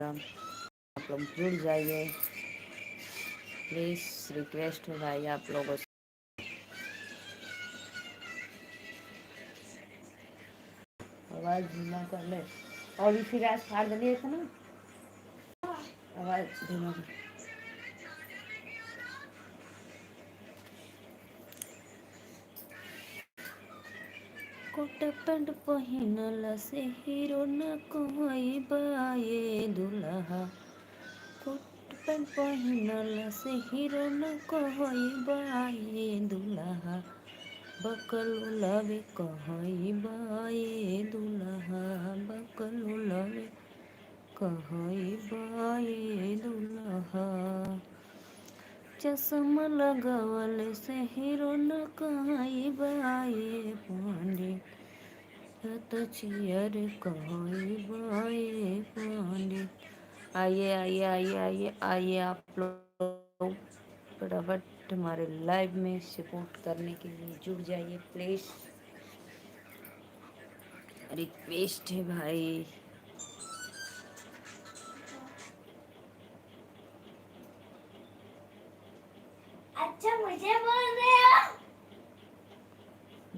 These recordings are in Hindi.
आप लोग जुड़ जाइए, प्लीज़ रिक्वेस्ट है भाई आप लोगों से। आवाज़ धीमा कर ले और भी फिर आज फाड़ दिए था ना, आवाज़ धीमा कर। कोट पैंट पहिनला से हीरो न कोई बाए दुल्हा, कोट पैंट पहिनला से हीरो न कोई बाए दुल्हा, बकल लवे कहई बाए दुल्हा, बकल लवे कहई बाए दुल्हा, चश्मा लगावल से हीरो न कहई बाए पंडित, तो चियर कहई बाए पंडित। आइए आइए आइए आइए आइए आप लोग फटाफट हमारे लाइव में सपोर्ट करने के लिए जुड़ जाइए प्लीज़, रिक्वेस्ट है भाई। अच्छा मुझे बोल रहे हो,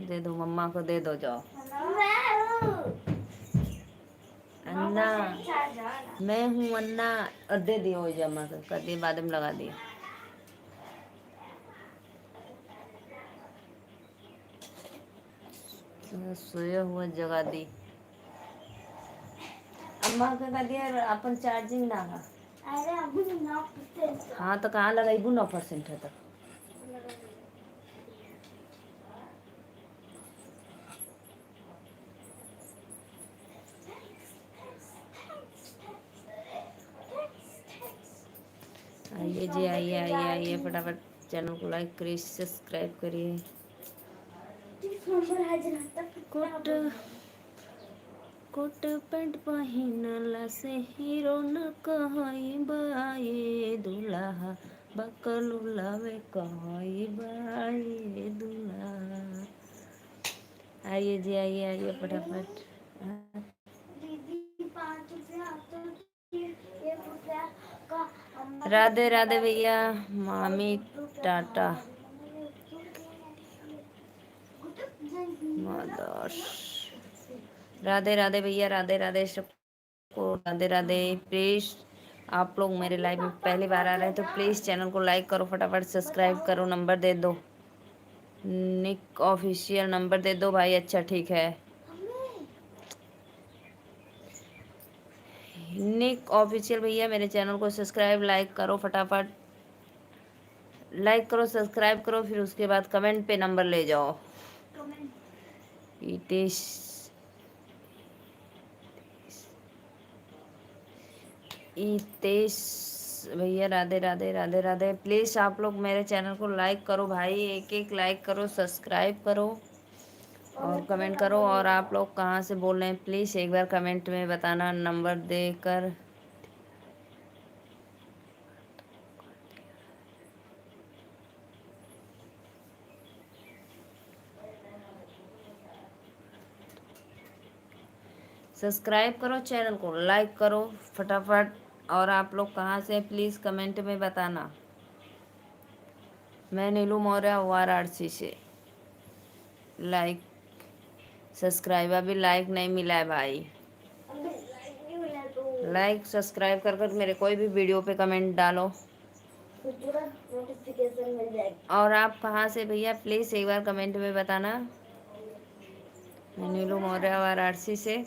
दे दो मम्मा को, दे दो जाओ। अन्ना मैं हूँ अन्ना, और दे दियो जमा कर दिए, बाद में लगा दिए। सोया हुआ जगा दी अम्मा के का दिया अपन चार्जिंग ना है। अरे अभी 9%। हाँ तो कहाँ लगाई 9% है तो आइए जी, आइए आइए आइए फटाफट चैनल को लाइक करिए, सब्सक्राइब करिए। कोट कोट पैंट पहिनला से हीरो न कहई बाए दुल्हा, बकल लवे कहई बाए दुल्हा। आइए जी, आइए आइए फटाफट। राधे राधे भैया, मामी टाटा मादर्स, राधे राधे भैया, राधे राधे सबको, राधे राधे। प्लीज़ आप लोग मेरे लाइव में पहली बार आ रहे हैं तो प्लीज़ चैनल को लाइक करो, फटाफट सब्सक्राइब करो, नंबर दे दो, निक ऑफिशियल नंबर दे दो भाई। अच्छा ठीक है, निक ऑफिशियल भैया मेरे चैनल को सब्सक्राइब लाइक करो, फटाफट लाइक करो सब्सक्राइब करो, फिर उसके बाद कमेंट पे नंबर ले जाओ। इटेश इतेश भैया, राधे राधे राधे राधे। प्लीज़ आप लोग मेरे चैनल को लाइक करो भाई, एक एक लाइक करो, सब्सक्राइब करो और कमेंट करो। और आप लोग कहाँ से बोल रहे हैं प्लीज़ एक बार कमेंट में बताना, नंबर देकर। सब्सक्राइब करो, चैनल को लाइक करो फटाफट। और आप लोग कहाँ से प्लीज़ कमेंट में बताना। मैं नीलू मौर्य वाराणसी से। लाइक सब्सक्राइब, अभी लाइक नहीं मिला है भाई। लाइक सब्सक्राइब कर कर मेरे कोई भी वीडियो पे कमेंट डालो, नोटिफिकेशन मिल जाएगी। और आप कहाँ से भैया प्लीज़ एक बार कमेंट में बताना। मैं नीलू मौर्य वाराणसी से।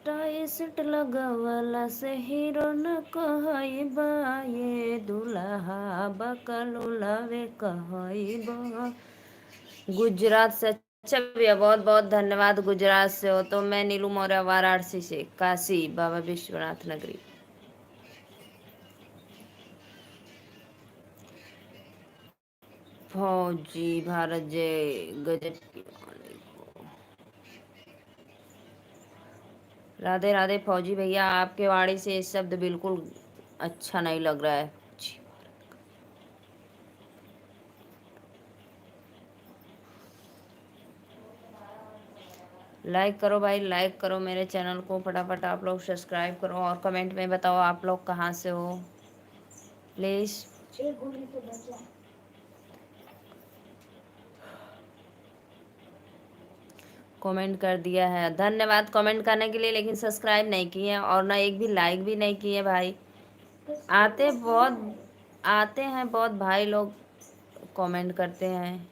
टाइसट लगावला से हीरो न कहई बाए दुल्हा, बकल लवे कहई बा। गुजरात से, अच्छा भैया बहुत बहुत धन्यवाद, गुजरात से हो तो। मैं नीलू मौर्य वाराणसी से, काशी बाबा विश्वनाथ नगरी। फौजी भारत जय, गजब की मालिक हो। राधे राधे फौजी भैया, आपके वाणी से ये शब्द बिल्कुल अच्छा नहीं लग रहा है। लाइक करो भाई, लाइक करो मेरे चैनल को फटाफट, आप लोग सब्सक्राइब करो और कमेंट में बताओ आप लोग कहाँ से हो प्लीज़। कमेंट कर दिया है, धन्यवाद कमेंट करने के लिए, लेकिन सब्सक्राइब नहीं किए और ना एक भी लाइक भी नहीं किए भाई। आते हैं बहुत भाई लोग, कमेंट करते हैं,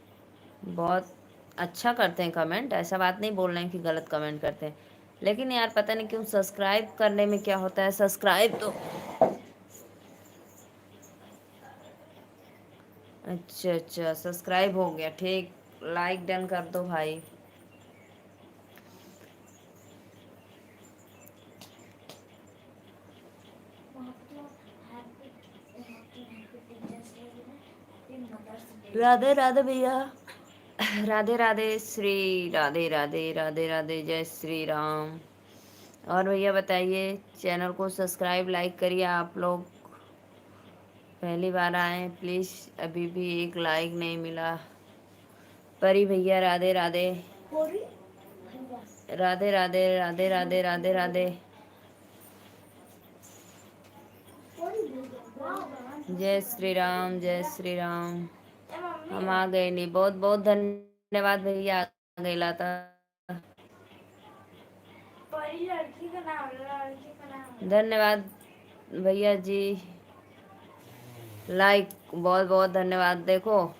बहुत अच्छा करते हैं कमेंट, ऐसा बात नहीं बोल रहे हैं कि गलत कमेंट करते हैं, लेकिन यार पता नहीं क्यों सब्सक्राइब करने में क्या होता है, सब्सक्राइब तो अच्छा अच्छा सब्सक्राइब हो गया, ठीक, लाइक डन कर दो भाई। राधे राधे भैया, राधे राधे श्री, राधे राधे राधे राधे, जय श्री राम। और भैया बताइए, चैनल को सब्सक्राइब लाइक करिए, आप लोग पहली बार आए प्लीज़, अभी भी एक लाइक नहीं मिला। परी भैया राधे राधे, राधे राधे राधे राधे राधे राधे, जय श्री राम जय श्री राम। हम आ गए नहीं, बहुत बहुत धन्यवाद भैया, आ गए था। धन्यवाद भैया जी, लाइक बहुत बहुत धन्यवाद। देखो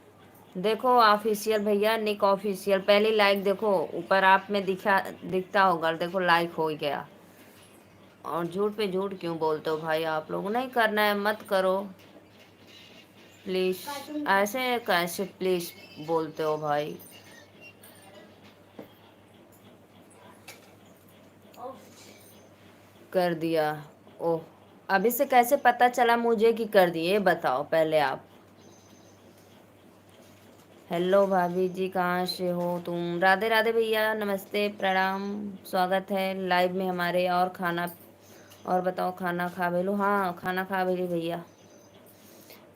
देखो ऑफिशियल भैया, निक ऑफिशियल, पहली लाइक देखो ऊपर आप में दिखता होगा, देखो लाइक हो गया। और झूठ पे झूठ क्यों बोलते हो भाई, आप लोग नहीं करना है मत करो प्लीज, ऐसे कैसे प्लीज बोलते हो भाई। कर दिया, ओह अभी से कैसे पता चला मुझे कि कर दिए, बताओ पहले आप। हेलो भाभी जी, कहाँ से हो तुम? राधे राधे भैया, नमस्ते प्रणाम, स्वागत है लाइव में हमारे। और खाना, और बताओ खाना खा भेलू? हाँ खाना खा भेली भैया,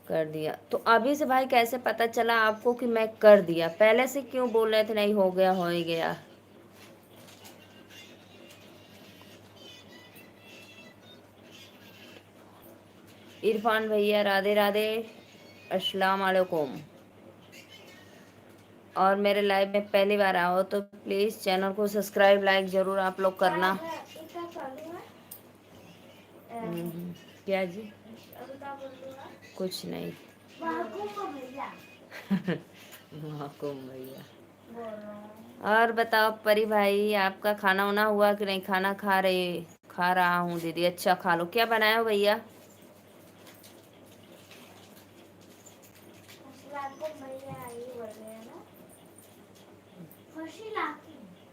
कर दिया। तो अभी से भाई कैसे पता चला आपको कि मैं कर दिया? पहले से क्यों बोल रहे थे नहीं हो गया हो ही गया? इरफान भैया राधे राधे, अस्सलाम वालेकुम। और मेरे लाइव में पहली बार आओ तो प्लीज़ चैनल को सब्सक्राइब लाइक ज़रूर आप लोग करना। क्या जी? कुछ नहीं। महकुम भैया। और बताओ परी भाई, आपका खाना वाना हुआ कि नहीं? खाना खा रहा हूँ दीदी। अच्छा खा लो, क्या बनाया हो भैया?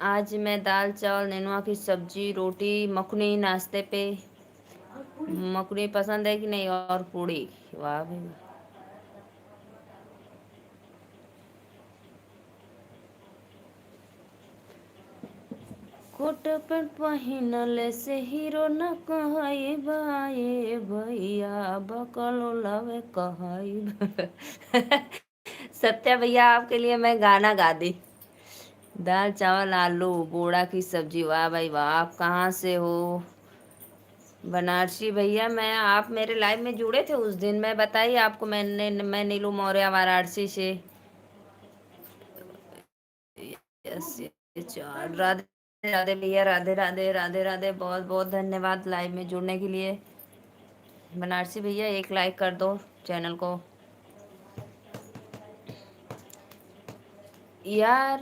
आज मैं दाल चावल नेनुआ की सब्जी रोटी मखनी नाश्ते पे। मखनी पसंद है कि नहीं? और पूड़ी, वाह भाई। कोट पर पहिनले से हीरो न कहाई बाए भैया, बकलो लवे कहाई। सत्या भैया आपके लिए मैं गाना गा दी। दाल चावल आलू बोड़ा की सब्जी, वाह भाई वाह। आप कहाँ से हो? बनारसी भैया, मैं आप मेरे लाइव में जुड़े थे उस दिन, मैं बताइए आपको, मैं नीलू मौर्य वाराणसी से। यस चार, राधे राधे भैया, राधे राधे राधे राधे, बहुत बहुत धन्यवाद लाइव में जुड़ने के लिए। बनारसी भैया एक लाइक कर दो चैनल को यार।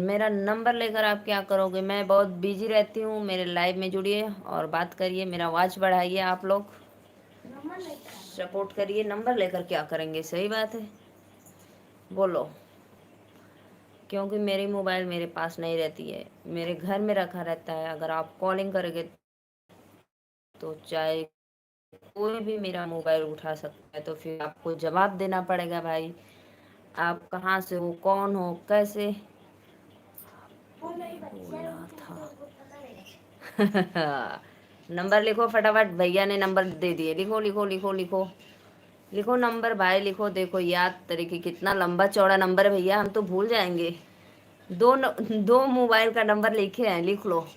मेरा नंबर लेकर आप क्या करोगे? मैं बहुत बिजी रहती हूँ, मेरे लाइव में जुड़िए और बात करिए, मेरा आवाज़ बढ़ाइए, आप लोग सपोर्ट करिए। नंबर लेकर क्या करेंगे? सही बात है, बोलो। क्योंकि मेरी मोबाइल मेरे पास नहीं रहती है, मेरे घर में रखा रहता है। अगर आप कॉलिंग करोगे तो चाहे कोई भी मेरा मोबाइल उठा सकता है, तो फिर आपको जवाब देना पड़ेगा भाई। आप कहाँ से हो, कौन हो, कैसे? बोला था। नंबर लिखो फटाफट, भैया ने नंबर दे दिए, लिखो लिखो लिखो लिखो लिखो नंबर भाई, लिखो। देखो याद तरीके, कितना लंबा चौड़ा नंबर है भैया, हम तो भूल जाएंगे। दो मोबाइल का नंबर लिखे हैं, लिख लो।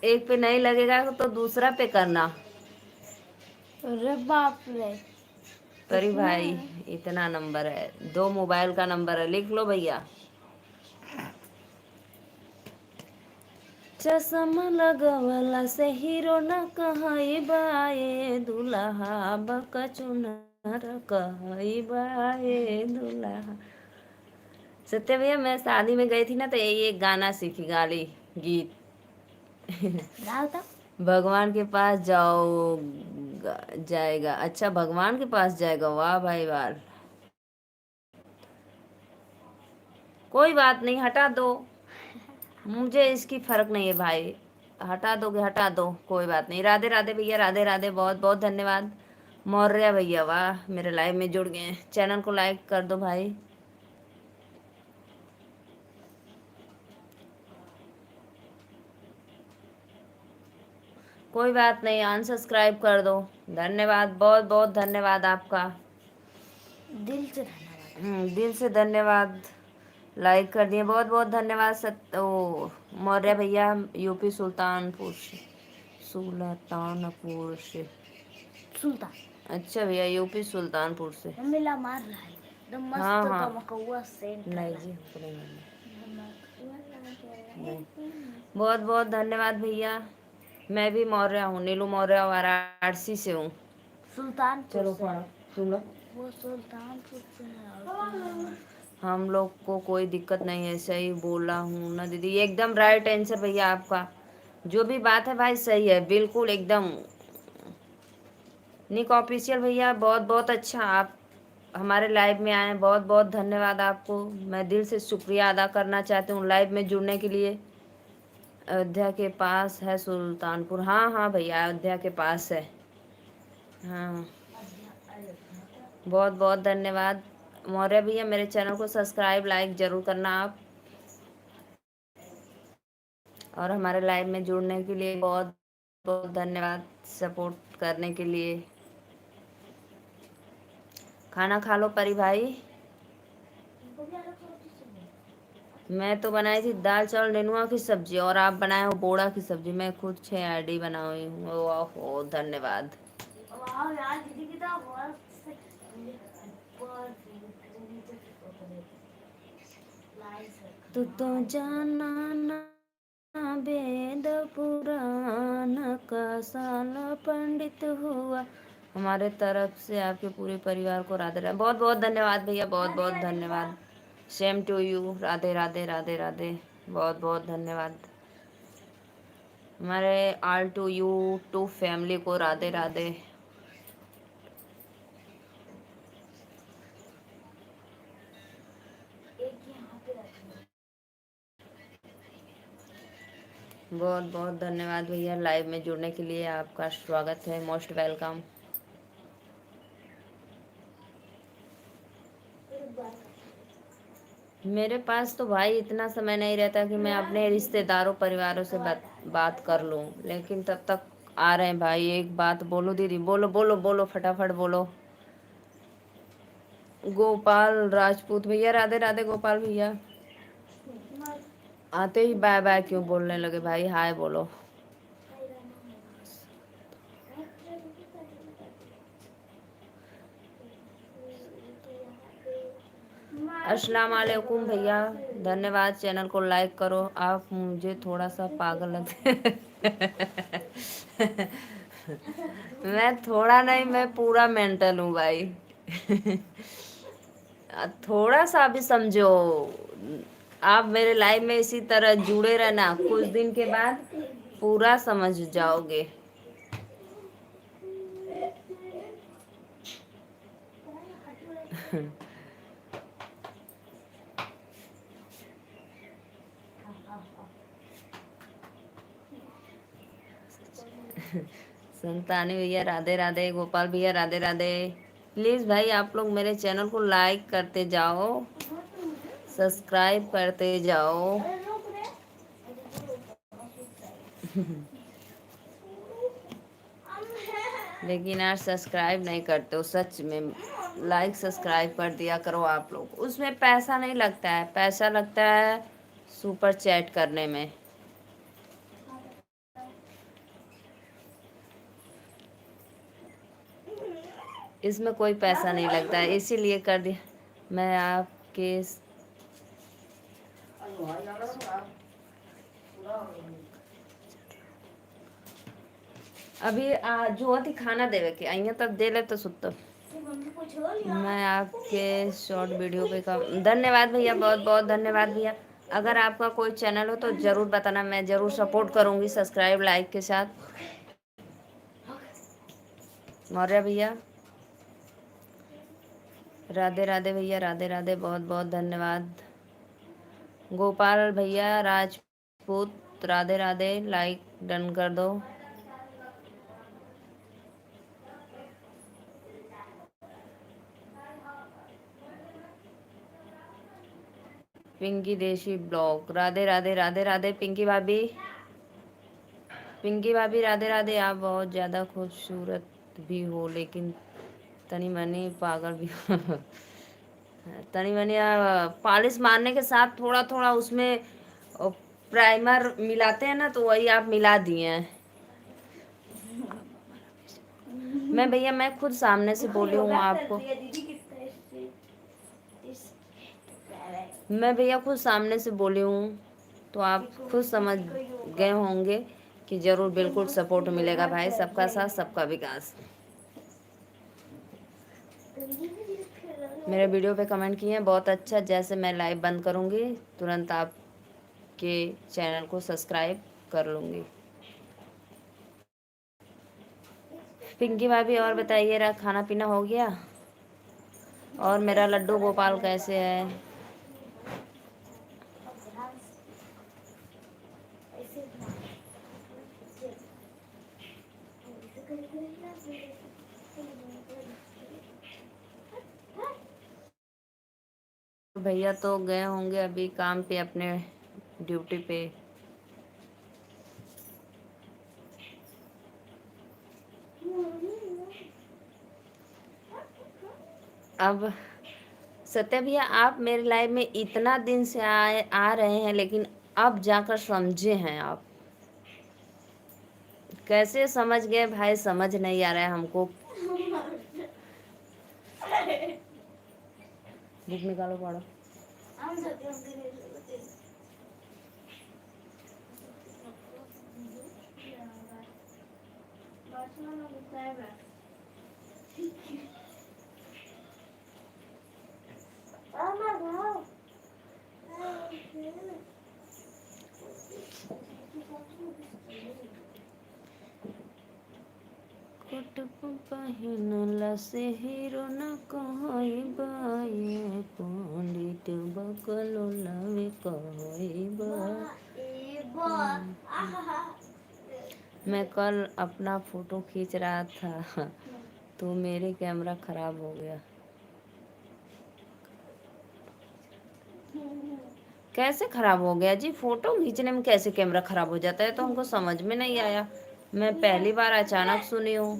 एक पे नहीं लगेगा तो दूसरा पे करना। अरे बाप रे, परी भाई इतना नंबर है, 2 मोबाइल का नंबर है, लिख लो भैया। चश्मा लगवला से हीरो न कहई बाए दुल्हा, बका चुनर कहई बाए दुल्हा। सत्य भैया, मैं शादी में गई थी ना, तो यही एक गाना सीखी, गाली गीत। भगवान के पास जाएगा। अच्छा, भगवान के पास जाएगा, वाह भाई वाह। कोई बात नहीं, हटा दो, मुझे इसकी फर्क नहीं है भाई, हटा दोगे हटा दो, कोई बात नहीं। राधे राधे भैया, राधे राधे, बहुत बहुत धन्यवाद। मौर्य भैया, वाह, मेरे लाइव में जुड़ गए। चैनल को लाइक कर दो भाई। कोई बात नहीं, अनसब्सक्राइब कर दो। धन्यवाद, बहुत बहुत धन्यवाद आपका, दिल से धन्यवाद। दिल से धन्यवाद। लाइक कर दिए, बहुत बहुत धन्यवाद। ओ मौर्य भैया, यूपी सुल्तानपुर से। सुल्तान। अच्छा भैया, यूपी सुल्तानपुर से। मिला मार रहा है एकदम मस्त। हाँ हाँ, तमकौआ सेंट नहीं जी, नहीं। बहुत बहुत धन्यवाद भैया। मैं भी मौर्य हूँ, नीलू मौर्य, वाराणसी से हूँ। सुल्तानपुर चलो से। सुन लो, वो सुल्तानपुर से है। हम लोग को कोई दिक्कत नहीं है, सही बोला हूँ ना दीदी, एकदम राइट आंसर भैया आपका। जो भी बात है भाई सही है, बिल्कुल एकदम। निक ऑफिशियल भैया, बहुत बहुत अच्छा, आप हमारे लाइव में आए, बहुत बहुत धन्यवाद आपको। मैं दिल से शुक्रिया अदा करना चाहती हूँ लाइव में जुड़ने के लिए। अयोध्या के पास है सुल्तानपुर, हाँ हाँ भैया, अयोध्या के पास है। हाँ, बहुत बहुत धन्यवाद मौर्य भैया। मेरे चैनल को सब्सक्राइब लाइक ज़रूर करना आप, और हमारे लाइव में जुड़ने के लिए बहुत बहुत धन्यवाद, सपोर्ट करने के लिए। खाना खा लो परी भाई। मैं तो बनाई थी दाल चावल नेनुआ की सब्जी, और आप बनाए हो बोड़ा की सब्जी। मैं खुद 6 आईडी बनाई हूँ। ओह धन्यवाद। तो जाना ना वेद पुराण का साला पंडित हुआ। हमारे तरफ से आपके पूरे परिवार को राधे राधे। बहुत बहुत धन्यवाद भैया, बहुत बहुत धन्यवाद। Same to you, Radhe Radhe Radhe Radhe, बहुत बहुत धन्यवाद। हमारे all to you to family को राधे राधे। बहुत बहुत धन्यवाद भैया, लाइव में जुड़ने के लिए आपका स्वागत है, मोस्ट वेलकम। मेरे पास तो भाई इतना समय नहीं रहता कि मैं अपने रिश्तेदारों परिवारों से बात कर लूं, लेकिन तब तक आ रहे हैं भाई। एक बात बोलो दीदी, बोलो बोलो बोलो, फटाफट बोलो। गोपाल राजपूत भैया, राधे राधे गोपाल भैया। आते ही बाय बाय क्यों बोलने लगे भाई, हाय बोलो। अस्सलाम वालेकुम भैया, धन्यवाद। चैनल को लाइक करो। आप मुझे थोड़ा सा पागल लगते मैं थोड़ा नहीं, मैं पूरा मेंटल हूँ भाई थोड़ा सा भी समझो। आप मेरे लाइव में इसी तरह जुड़े रहना, कुछ दिन के बाद पूरा समझ जाओगे। संतानी भैया राधे राधे, गोपाल भैया राधे राधे। प्लीज़ भाई आप लोग मेरे चैनल को लाइक करते जाओ, सब्सक्राइब करते जाओ। लेकिन यार सब्सक्राइब नहीं करते हो सच में, लाइक सब्सक्राइब कर दिया करो आप लोग। उसमें पैसा नहीं लगता है, पैसा लगता है सुपर चैट करने में। इसमें कोई पैसा नहीं लगता है, इसीलिए कर दिया मैं आपके। अभी जो थी खाना देवे के अइया तब दे ले तो सुत। मैं आपके शॉर्ट वीडियो पे धन्यवाद भैया, बहुत बहुत धन्यवाद भैया। अगर आपका कोई चैनल हो तो ज़रूर बताना, मैं ज़रूर सपोर्ट करूँगी सब्सक्राइब लाइक के साथ। मौर्य भैया राधे राधे भैया, राधे राधे, बहुत बहुत धन्यवाद। गोपाल भैया राजपूत राधे राधे, लाइक डन कर दो। पिंकी देशी ब्लॉग राधे राधे, राधे राधे पिंकी भाभी, पिंकी भाभी राधे राधे। आप बहुत ज़्यादा खूबसूरत भी हो लेकिन तनी मनी पागल भी हो। तनी मनी पॉलिश मारने के साथ थोड़ा थोड़ा उसमें प्राइमर मिलाते हैं ना, तो वही आप मिला दिए हैं। मैं भैया मैं खुद सामने से बोली हूँ आपको, मैं भैया खुद सामने से बोली हूँ तो आप खुद समझ गए होंगे कि ज़रूर बिल्कुल सपोर्ट मिलेगा भाई, सबका साथ सबका विकास। मेरे वीडियो पे कमेंट किए हैं बहुत अच्छा। जैसे मैं लाइव बंद करूँगी तुरंत आपके चैनल को सब्सक्राइब कर लूँगी। पिंकी भाभी और बताइए रहा खाना पीना हो गया? और मेरा लड्डू गोपाल कैसे है? भैया तो गए होंगे अभी काम पे, अपने ड्यूटी पे। अब सत्य भैया आप मेरे लाइफ में इतना दिन से आ रहे हैं, लेकिन अब जाकर समझे हैं आप। कैसे समझ गए भाई, समझ नहीं आ रहा है हमको। बुक निकालो पढ़ो। कोट पहिनला से हीरो न कहइबाए, पंडित बकलो लवे कहइबा। मैं कल अपना फोटो खींच रहा था तो मेरे कैमरा खराब हो गया। कैसे खराब हो गया जी? फोटो खींचने में कैसे कैमरा खराब हो जाता है, तो हमको समझ में नहीं आया। मैं पहली बार अचानक सुनी हूँ।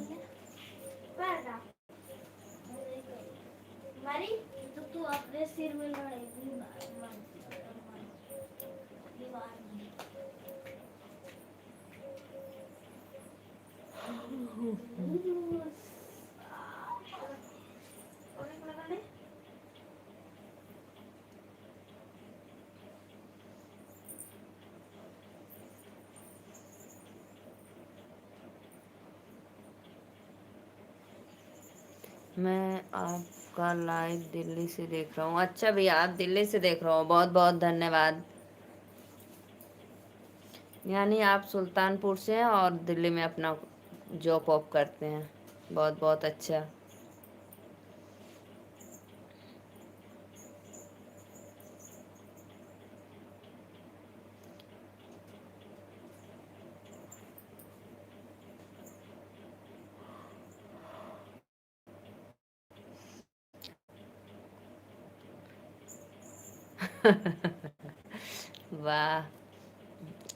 तो तू अपने सिर में लड़ेगी दीवार में। मैं आपका लाइव दिल्ली से देख रहा हूँ। अच्छा भैया आप दिल्ली से देख रहे हो, बहुत बहुत धन्यवाद। यानी आप सुल्तानपुर से हैं और दिल्ली में अपना जॉब वॉब करते हैं, बहुत बहुत अच्छा। वाह,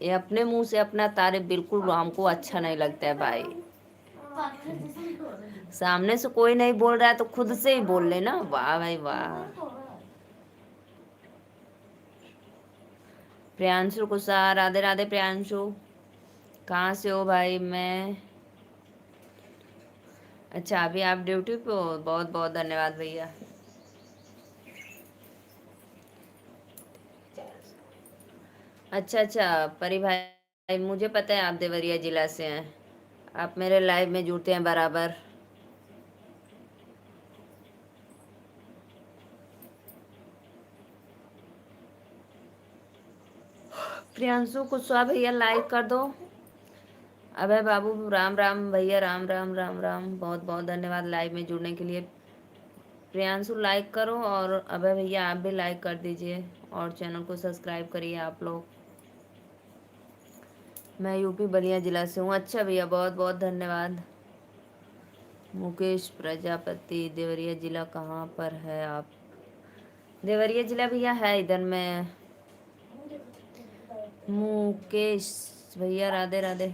ये अपने मुंह से अपना तारीफ बिल्कुल हमको अच्छा नहीं लगता है भाई। सामने से कोई नहीं बोल रहा है तो खुद से ही बोल लेना। वाह भाई वाह। प्रियांशु कुशा, राधे राधे प्रियांशु, कहाँ से हो भाई? मैं अच्छा, अभी आप ड्यूटी पे हो? बहुत बहुत धन्यवाद भैया। अच्छा अच्छा परी भाई, मुझे पता है आप देवरिया जिला से हैं। आप मेरे लाइव में जुड़ते हैं बराबर। प्रियांशु कुशवाहा भैया लाइक कर दो। अभय बाबू राम राम भैया, राम राम राम राम, बहुत बहुत धन्यवाद लाइव में जुड़ने के लिए। प्रियांशु लाइक करो और अभय भैया आप भी लाइक कर दीजिए और चैनल को सब्सक्राइब करिए आप लोग। मैं यूपी बलिया जिला से हूँ। अच्छा भैया, बहुत बहुत धन्यवाद। मुकेश प्रजापति, देवरिया जिला कहाँ पर है आप? देवरिया जिला भैया है इधर में। मुकेश भैया राधे राधे।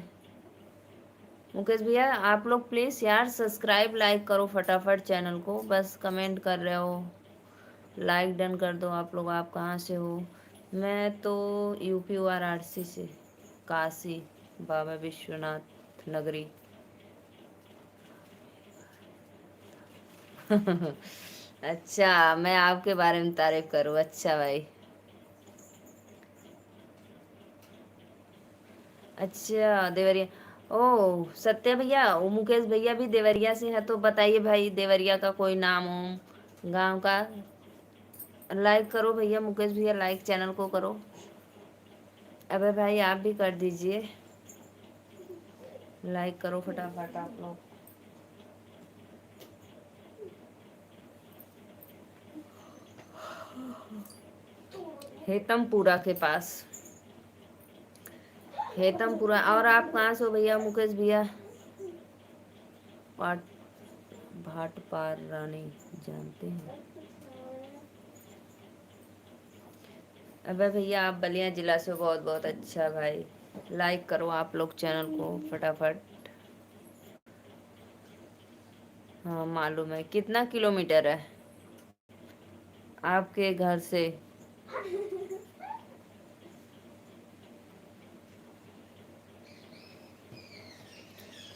मुकेश भैया आप लोग प्लीज़ यार सब्सक्राइब लाइक करो फटाफट चैनल को। बस कमेंट कर रहे हो, लाइक डन कर दो आप लोग। आप कहाँ से हो? मैं तो यूपी वाराणसी से, काशी बाबा विश्वनाथ नगरी। अच्छा, मैं आपके बारे में तारीफ करूँ? अच्छा भाई। अच्छा देवरिया। ओ सत्य भैया, ओ मुकेश भैया भी देवरिया से है तो बताइए भाई देवरिया का कोई नाम हो गांव का? लाइक करो भैया, मुकेश भैया लाइक चैनल को करो। अबे भाई आप भी कर दीजिए, लाइक करो फटाफट आप लोग। हेतमपुरा के पास, हेतमपुरा। और आप कहाँ से हो भैया मुकेश भैया? पाट भाट पार रानी जानते हैं? अबे भैया आप बलिया जिला से हो, बहुत बहुत अच्छा भाई। लाइक करो आप लोग चैनल को फटाफट। हाँ मालूम है। कितना किलोमीटर है आपके घर से?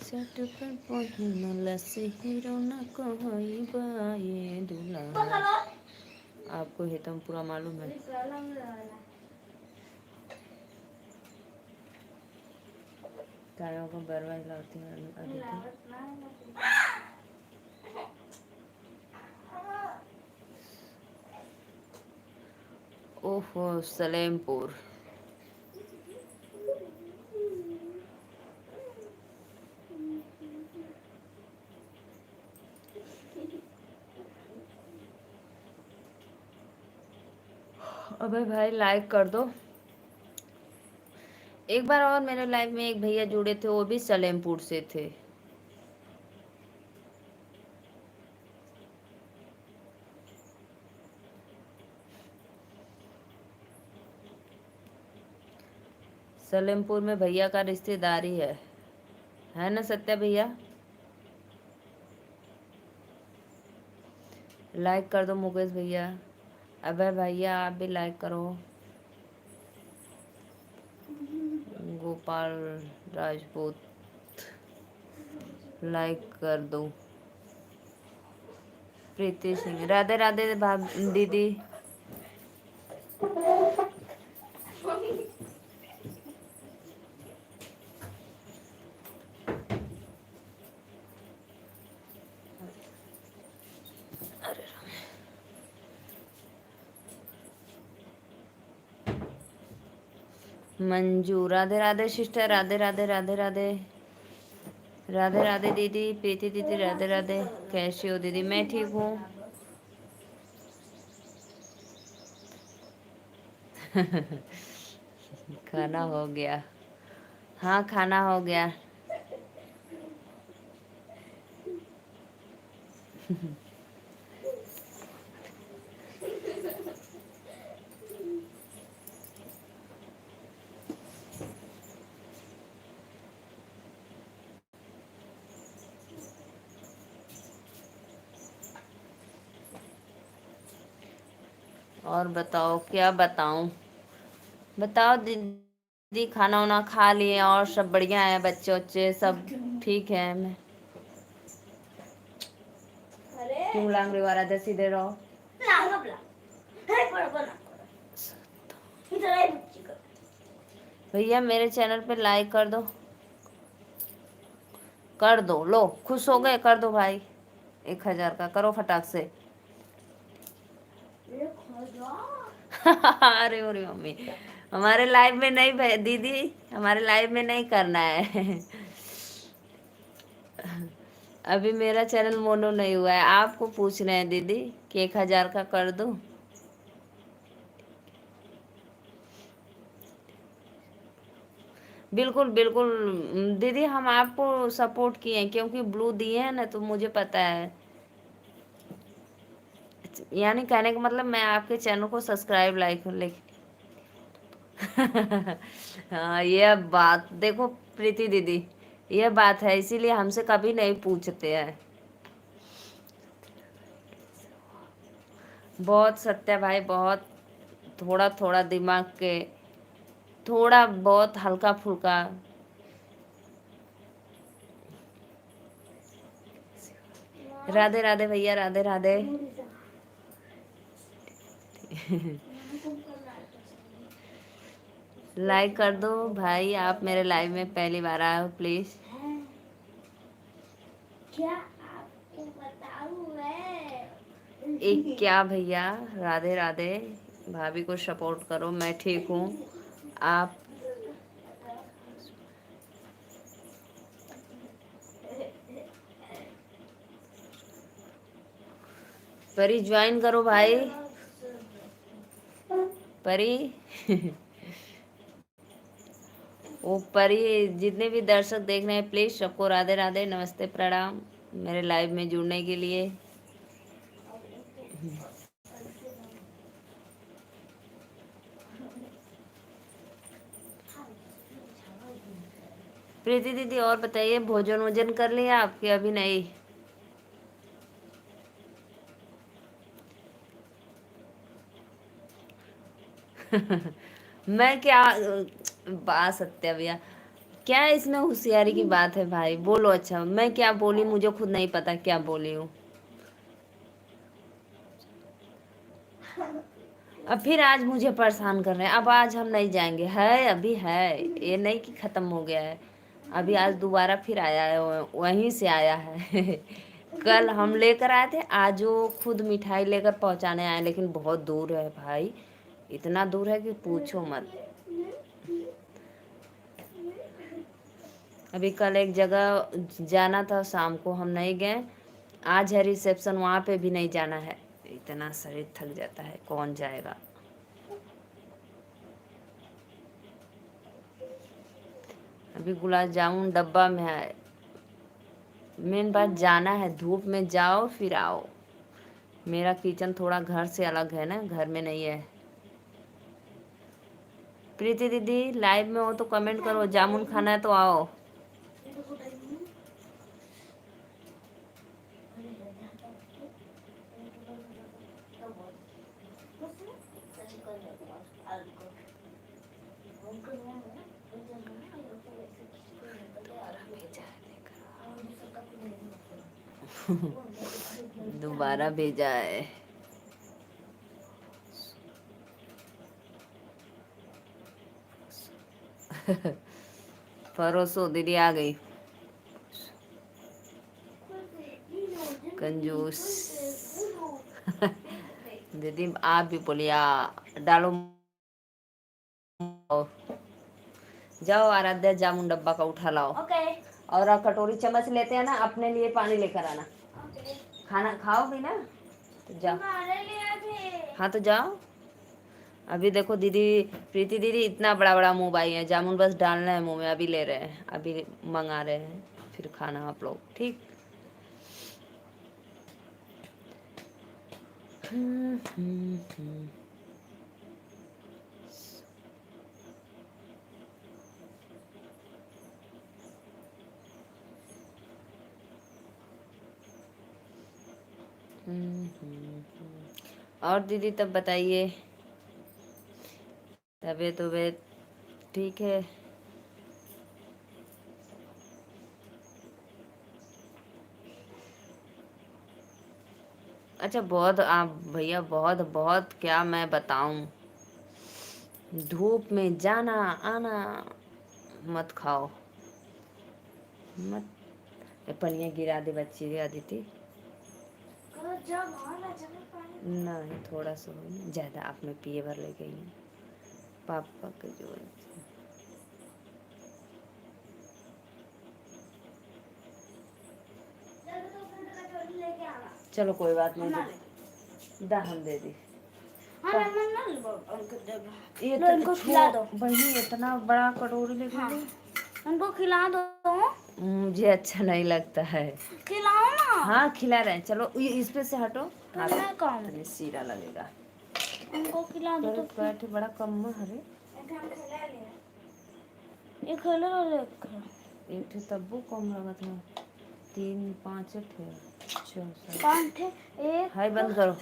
सट पर पहिनल सिहिरो न कहई बाए दुल्हा। आपको हेतमपुरा मालूम है? तारों को बरवा हिलाती है। ओहो सलेमपुर। अबे भाई लाइक कर दो। एक बार और मेरे लाइव में एक भैया जुड़े थे, वो भी सलेमपुर से थे। सलेमपुर में भैया का रिश्तेदारी है ना सत्या भैया? लाइक कर दो मुकेश भैया। अबे भैया आप भी लाइक करो। गोपाल राजपूत लाइक कर दो। प्रीति सिंह राधे राधे दीदी। मंजू राधे राधे सिस्टर, राधे राधे राधे राधे राधे राधे दीदी। प्रीति दीदी राधे राधे। कैसी हो दीदी? मैं ठीक हूँ। खाना हो गया? हाँ खाना हो गया। और बताओ, क्या बताऊं? बताओ दीदी, खाना वाना खा लिए और सब बढ़िया है? बच्चे बच्चे सब ठीक है? मैं अरे क्यों लांग रही हो? आराध्या सीधे रहो। लांगा बला है पर बना इधर आई बच्ची को। भैया मेरे चैनल पे लाइक कर दो, कर दो। लो खुश हो गए, कर दो भाई। 1000 का करो फटाक से। ये खा जा। अरे अरे मम्मी, हमारे लाइव में नहीं दीदी, हमारे लाइव में नहीं करना है। अभी मेरा चैनल मोनो नहीं हुआ है, आपको पूछ रहे हैं दीदी कि 1000 का कर दूं? बिल्कुल बिल्कुल दीदी, हम आपको सपोर्ट किए हैं क्योंकि ब्लू दिए हैं ना, तो मुझे पता है। यानी कहने का मतलब मैं आपके चैनल को सब्सक्राइब लाइक लेकिन हाँ ये बात देखो प्रीति दीदी, ये बात है, इसीलिए हमसे कभी नहीं पूछते हैं। बहुत सत्य भाई, बहुत। थोड़ा थोड़ा दिमाग के, थोड़ा बहुत हल्का फुल्का। राधे राधे भैया, राधे राधे। लाइक कर दो भाई, आप मेरे लाइव में पहली बार आए हो, प्लीज। क्या आपको बताऊं मैं? एक क्या भैया, राधे राधे। भाभी को सपोर्ट करो, मैं ठीक हूँ। आप परी ज्वाइन करो भाई, परी। वो परी, जितने भी दर्शक देख रहे हैं प्लीज सबको राधे राधे, नमस्ते, प्रणाम मेरे लाइव में जुड़ने के लिए। प्रीति दीदी और बताइए, भोजन वोजन कर लिया आपके? अभी नहीं? मैं क्या, बात सत्य भैया, क्या इसमें होशियारी की बात है भाई? बोलो। अच्छा मैं क्या बोली, मुझे खुद नहीं पता क्या बोली हूँ। अब फिर आज मुझे परेशान कर रहे हैं। अब आज हम नहीं जाएंगे, है अभी है, ये नहीं कि खत्म हो गया है। अभी आज दोबारा फिर आया है, वहीं से आया है। कल हम लेकर आए थे, आज वो खुद मिठाई लेकर पहुंचाने आए, लेकिन बहुत दूर है भाई, इतना दूर है कि पूछो मत। अभी कल एक जगह जाना था, शाम को हम नहीं गए। आज है रिसेप्शन, वहाँ पे भी नहीं जाना है। इतना शरीर थक जाता है, कौन जाएगा। अभी गुलाब जामुन डब्बा में है। मेन बात जाना है, धूप में जाओ फिर आओ। मेरा किचन थोड़ा घर से अलग है ना, घर में नहीं है। प्रीति दीदी लाइव में हो तो कमेंट करो, जामुन खाना है तो आओ। दोबारा भेजा है। परोसो दीदी आ गई, कंजूस। दीदी आप भी बोलिए, डालो। जाओ आराध्या, जामुन डब्बा का उठा लाओ। और कटोरी चम्मच लेते हैं ना, अपने लिए पानी लेकर आना। खाना खाओगी ना तो जाओ। हाँ तो जाओ। अभी देखो दीदी, प्रीति दीदी इतना बड़ा बड़ा मुंह बाई है, जामुन बस डालना है मुंह में, अभी ले रहे हैं, अभी मंगा रहे हैं, फिर खाना आप लोग, ठीक। और दीदी तब बताइए, तबीयत वबीयत ठीक है? अच्छा बहुत आप भैया, बहुत बहुत क्या मैं बताऊं, धूप में जाना आना मत खाओ मत। ये पनिया गिरा दे, बच्ची गिरा देती। नहीं थोड़ा सा हो ना, ज़्यादा आप में पिए भर ले गई हैं पापा के जोड़। चलो कोई बात नहीं, दा हम दे दी। ये तो इनको खिला दो बहनी, इतना बड़ा कटोरी लेके हाँ। उनको खिला दो। मुझे अच्छा नहीं लगता है। खिलाओ ना। हाँ खिला रहे हैं, चलो इस पे से हटो। हाँ सीरा लगेगा। उनको खिला दो। तो बैठे बड़ा कम हरे ये खेले वाले एक थे तब्बू कम लगत है, 3 5 थे 5 थे। एक हाय बंद करो,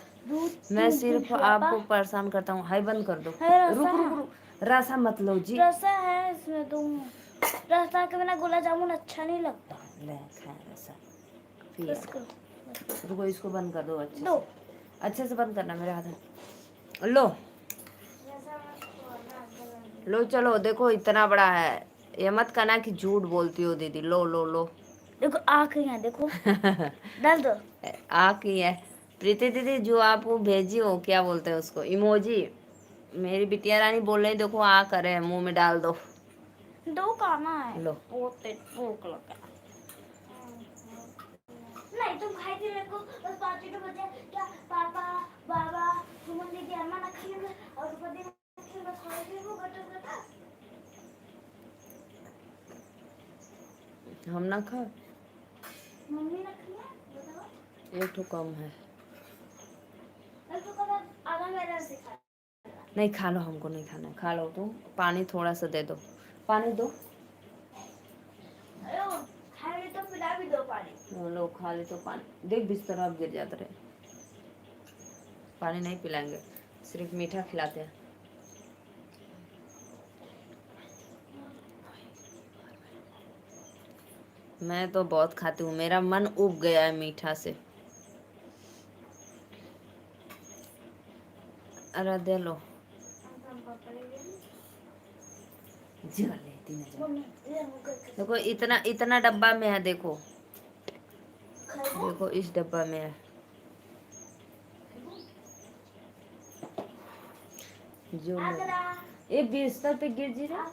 मैं सिर्फ आपको परेशान करता हूँ। हाय बंद कर दो। रुक रुक रुक, रसा मत लो जी। रसा है इसमें, तुम रसा के बिना गुलाब जामुन अच्छा नहीं लगता। ले खाए रसा, रुको इसको बंद कर दो अच्छे से बंद करना मेरे हाथ में। लो लो चलो, देखो इतना बड़ा है, ये मत कहना कि झूठ बोलती हो दीदी। लो लो लो, देखो आँख है, देखो डाल दो। आँख ही है प्रीति दीदी, जो आप वो भेजी हो क्या बोलते हैं उसको, इमोजी। मेरी बिटिया रानी बोल रही, देखो आ करे मुंह में डाल दो। दो खाना है। लो भूख लगा। नहीं तुम खाई थी मेरे को बस 5 मिनट बचे। क्या पापा बाबा सुमन दीदी अम्मा ना खाएंगे और ऊपर दिन बस खाई थी वो बटर। हम ना खा, मम्मी ना खाया बताओ। एक तो कम है, तो कब आधा मेरा से खा। नहीं खा लो, हमको नहीं खाना, खा लो तुम। पानी थोड़ा सा दे दो, पानी दो। खाने तो पिला भी दो पानी। लो खा ले तो पानी, देख बिस्तर अब गिर जाते रहे। पानी नहीं पिलाएंगे, सिर्फ मीठा खिलाते हैं। मैं तो बहुत खाती हूँ, मेरा मन उब गया है मीठा से। अरे दे लो, देखो इतना इतना डब्बा में है, देखो देखो इस डब्बा में है। जो ये बिस्तर पे गिर जी रहा।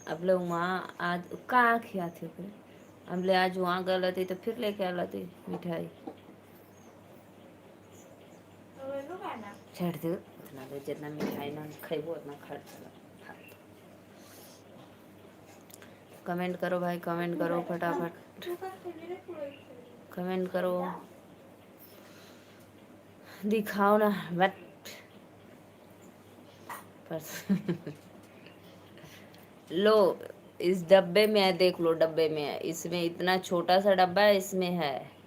अब लोग वहाँ आज कहाँ खिया थे फिर, अब ले आज वहाँ गल थी तो फिर लेके आ थी मिठाई। छेड़ दो उतना दे, जितना मिठाई ना खेबो उतना खर्च। कमेंट करो भाई, कमेंट करो फटाफट, कमेंट करो, दिखाओ ना बट लो इस डब्बे में है, देख लो डब्बे में है, इसमें इतना छोटा सा डब्बा है, इसमें है।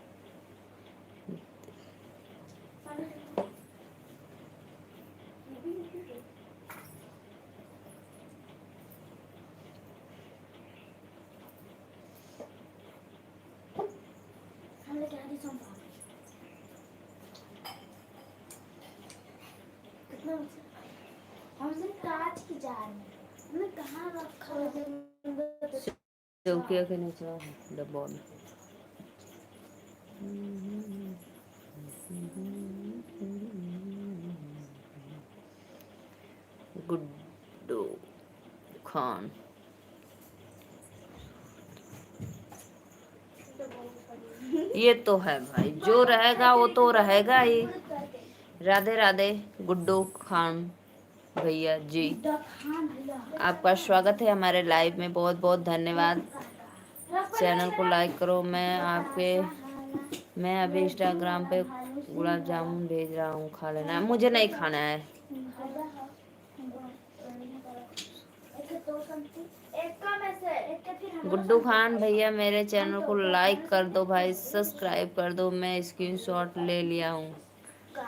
हमने कांच की जार में हमने कहाँ रखा है? चौकिया के नीचे डब्बा में। गुड्डू खान, ये तो है भाई, जो रहेगा वो तो रहेगा ही। राधे राधे गुड्डू खान भैया जी, आपका स्वागत है हमारे लाइव में, बहुत बहुत धन्यवाद। चैनल को लाइक करो। मैं अभी इंस्टाग्राम पे गुलाब जामुन भेज रहा हूँ, खा लेना। मुझे नहीं खाना है, एक का में से एक के फिर हम गुड्डू खान भैया मेरे चैनल को लाइक कर दो भाई, सब्सक्राइब कर दो। मैं स्क्रीनशॉट ले लिया हूँ।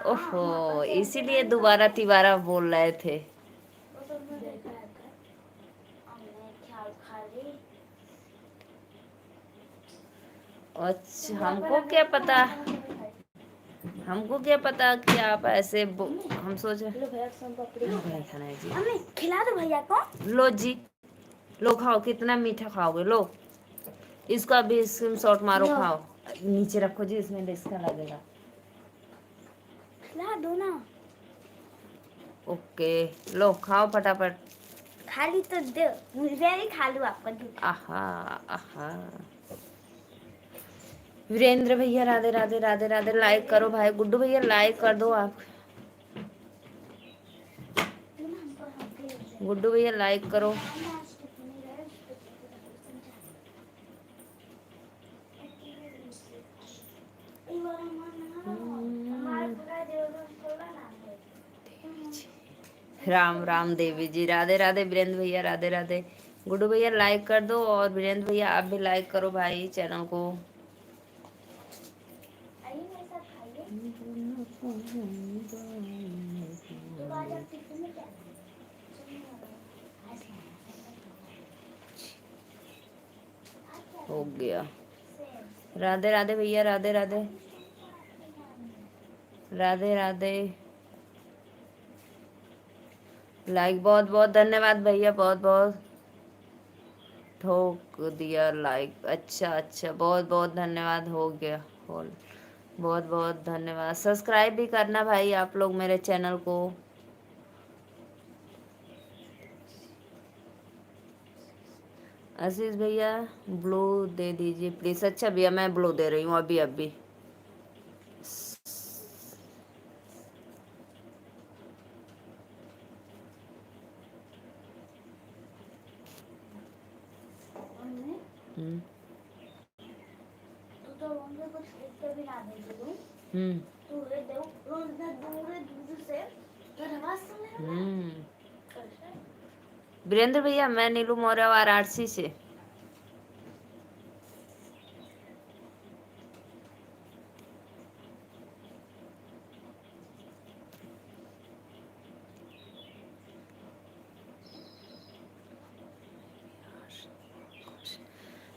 ओहो, इसीलिए दोबारा तिबारा बोल रहे थे। वो सब में देखा है क्या? हमने ख्याल खाली अच्छा, हमको क्या पता, हमको क्या पता कि आप ऐसे हम सोचे भाई खाना है जी। मम्मी खिला दो भैया को। लो जी, लो खाओ, कितना मीठा खाओगे, लो इसका भी स्क्रीनशॉट मारो, खाओ। नीचे रखो जी, इसमें इसका लगेगा। खिला दो ना। ओके, लो खाओ फटाफट। खाली तो दो, मुझे भी खा लूँ आपका दूध। आहा आहा। वीरेंद्र भैया राधे राधे राधे राधे, लाइक करो भाई। गुड्डू भैया लाइक कर दो आप। गुड्डू भैया लाइक करो। राम राम देवी जी, राधे राधे। वीरेंद्र भैया राधे राधे। गुड्डू भैया लाइक कर दो, और वीरेंद्र भैया आप भी लाइक करो भाई चैनल को। हो गया। राधे राधे भैया, राधे राधे राधे राधे। लाइक बहुत बहुत धन्यवाद भैया, बहुत बहुत ठोक दिया लाइक। अच्छा अच्छा, बहुत बहुत धन्यवाद, हो गया होल। बहुत बहुत धन्यवाद। सब्सक्राइब भी करना भाई आप लोग मेरे चैनल को। आशीष भैया ब्लू दे दीजिए प्लीज। अच्छा भैया, मैं ब्लू दे रही हूँ अभी अभी। हम्म तो उनसे कुछ लिख के भी ना दे दूँ। हम्म तू ये दो रोज ना दूर से तो आवाज सुने ना। वीरेंद्र भैया मैं नीलू मौर्य वाराणसी से।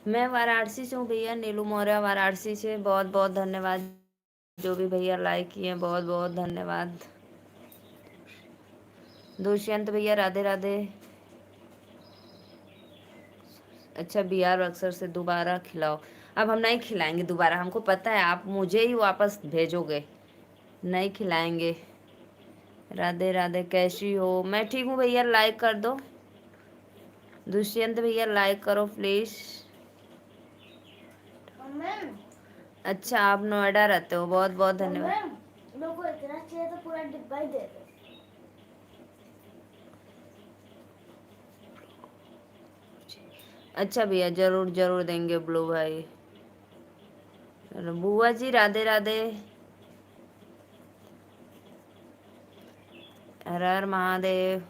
मैं वाराणसी से हूँ भैया, नीलू मौर्य वाराणसी से। बहुत बहुत धन्यवाद जो भी भैया लाइक किए, बहुत बहुत धन्यवाद। दुष्यंत भैया राधे राधे। अच्छा, बिहार अक्सर से दोबारा खिलाओ। अब हम नहीं खिलाएंगे दोबारा, हमको पता है आप मुझे ही वापस भेजोगे, नहीं खिलाएंगे। राधे राधे, कैसी हो? मैं ठीक हूँ भैया, लाइक कर दो। दुष्यंत भैया लाइक करो प्लीज। अच्छा, आप नोएडा रहते हो, बहुत बहुत धन्यवाद। लोगों को इतना चाहिए तो पूरा डिब्बा ही दे दो। अच्छा भैया, जरूर जरूर देंगे ब्लू भाई। बुआ जी राधे राधे। हर हर महादेव।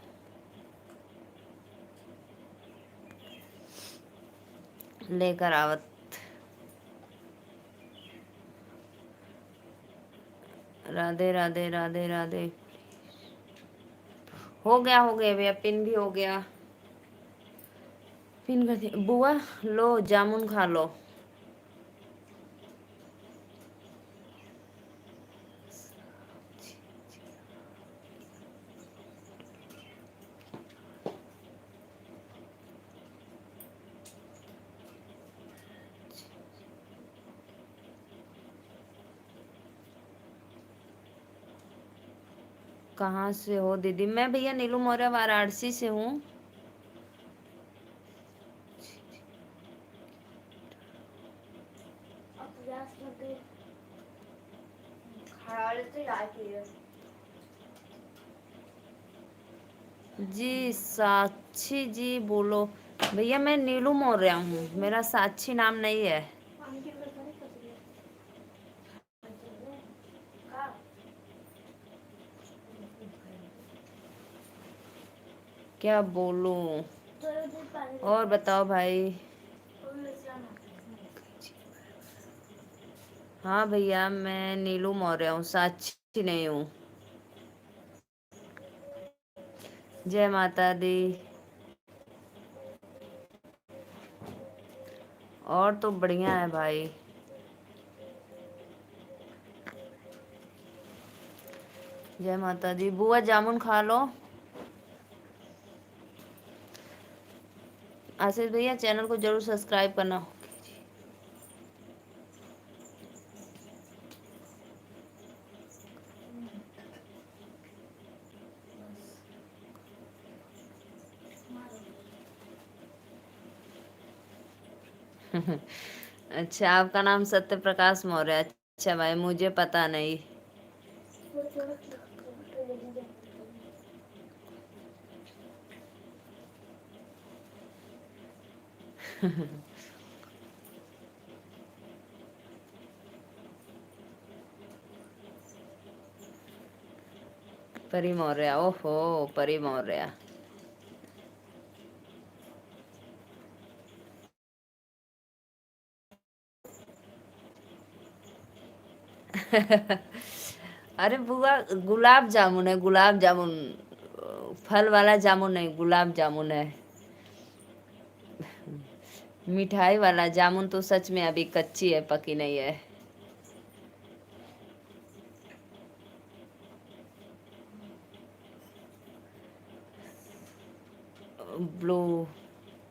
लेकर आवत। राधे राधे राधे राधे। हो गया भैया, पिन भी हो गया। पिन कर दिया। बुआ लो जामुन खा लो। कहाँ से हो दीदी? मैं भैया नीलू मौर्य वाराणसी से हूँ। जी साक्षी जी बोलो। भैया मैं नीलू मौर्य हूँ, मेरा साक्षी नाम नहीं है। क्या बोलूं? और बताओ भाई। हाँ भैया, मैं नीलू मौर्य हूँ, साक्षी नहीं हूँ। जय माता दी। और तो बढ़िया है भाई। जय माता दी। बुआ जामुन खा लो। आशीष भैया चैनल को जरूर सब्सक्राइब करना। अच्छा, आपका नाम सत्य प्रकाश मौर्य। अच्छा भाई, मुझे पता नहीं। परी मौर्य, ओहो परी मौर्य। अरे बुआ, गुलाब जामुन है, गुलाब जामुन। फल वाला जामुन नहीं, गुलाब जामुन है। मिठाई वाला जामुन तो सच में अभी कच्ची है, पकी नहीं है। ब्लू।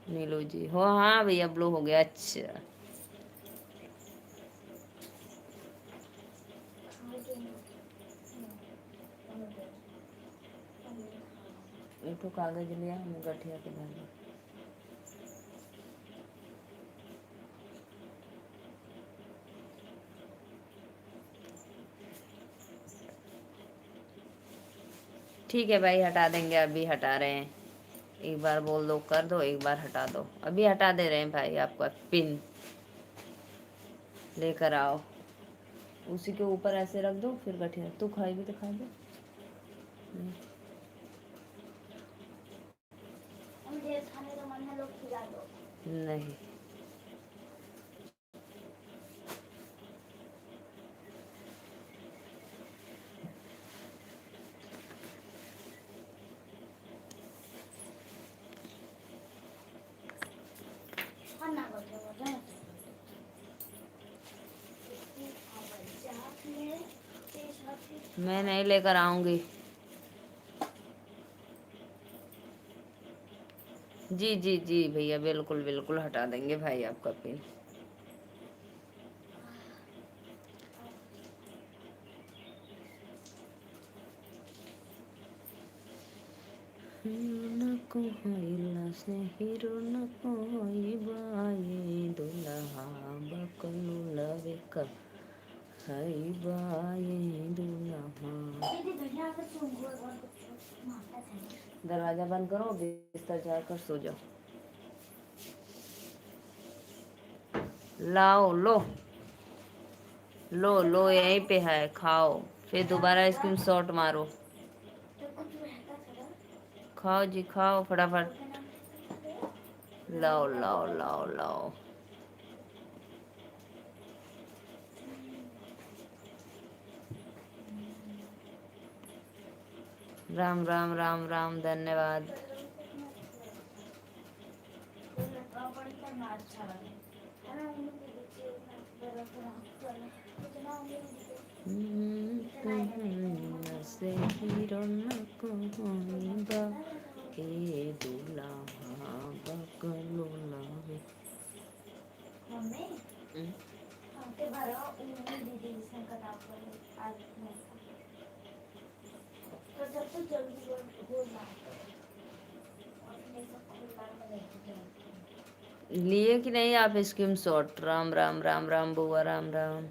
नीलू जी हो, हाँ भैया ब्लू हो गया। अच्छा, एक तो कागज लिया, हमें गठिया के धागे। ठीक है भाई, हटा देंगे, अभी हटा रहे हैं। एक बार बोल दो कर दो, एक बार हटा दो, अभी हटा दे रहे हैं भाई। आपका पिन लेकर आओ, उसी के ऊपर ऐसे रख दो, फिर गठिया। तू खाएगी तो खा दो। नहीं, मैं नहीं लेकर आऊंगी। जी जी जी भैया, बिल्कुल बिल्कुल हटा देंगे भाई आपका पिन। नको हैला से हीरो नको बाये दुल्हा बकलू लवे का है बाये दुल्हा। दरवाजा बंद करो, बिस्तर जाकर सो जाओ। लाओ, लो लो लो, यहीं पे है, खाओ। फिर दोबारा स्क्रीन शॉट मारो। खाओ जी, खाओ फटाफट। लाओ लाओ लाओ लाओ। राम राम राम राम, धन्यवाद। से हीरो नको होइबा ए दुल्हा बकलो लवे। लिए कि नहीं आप स्क्रीन शॉट? राम राम राम राम बुआ, राम राम।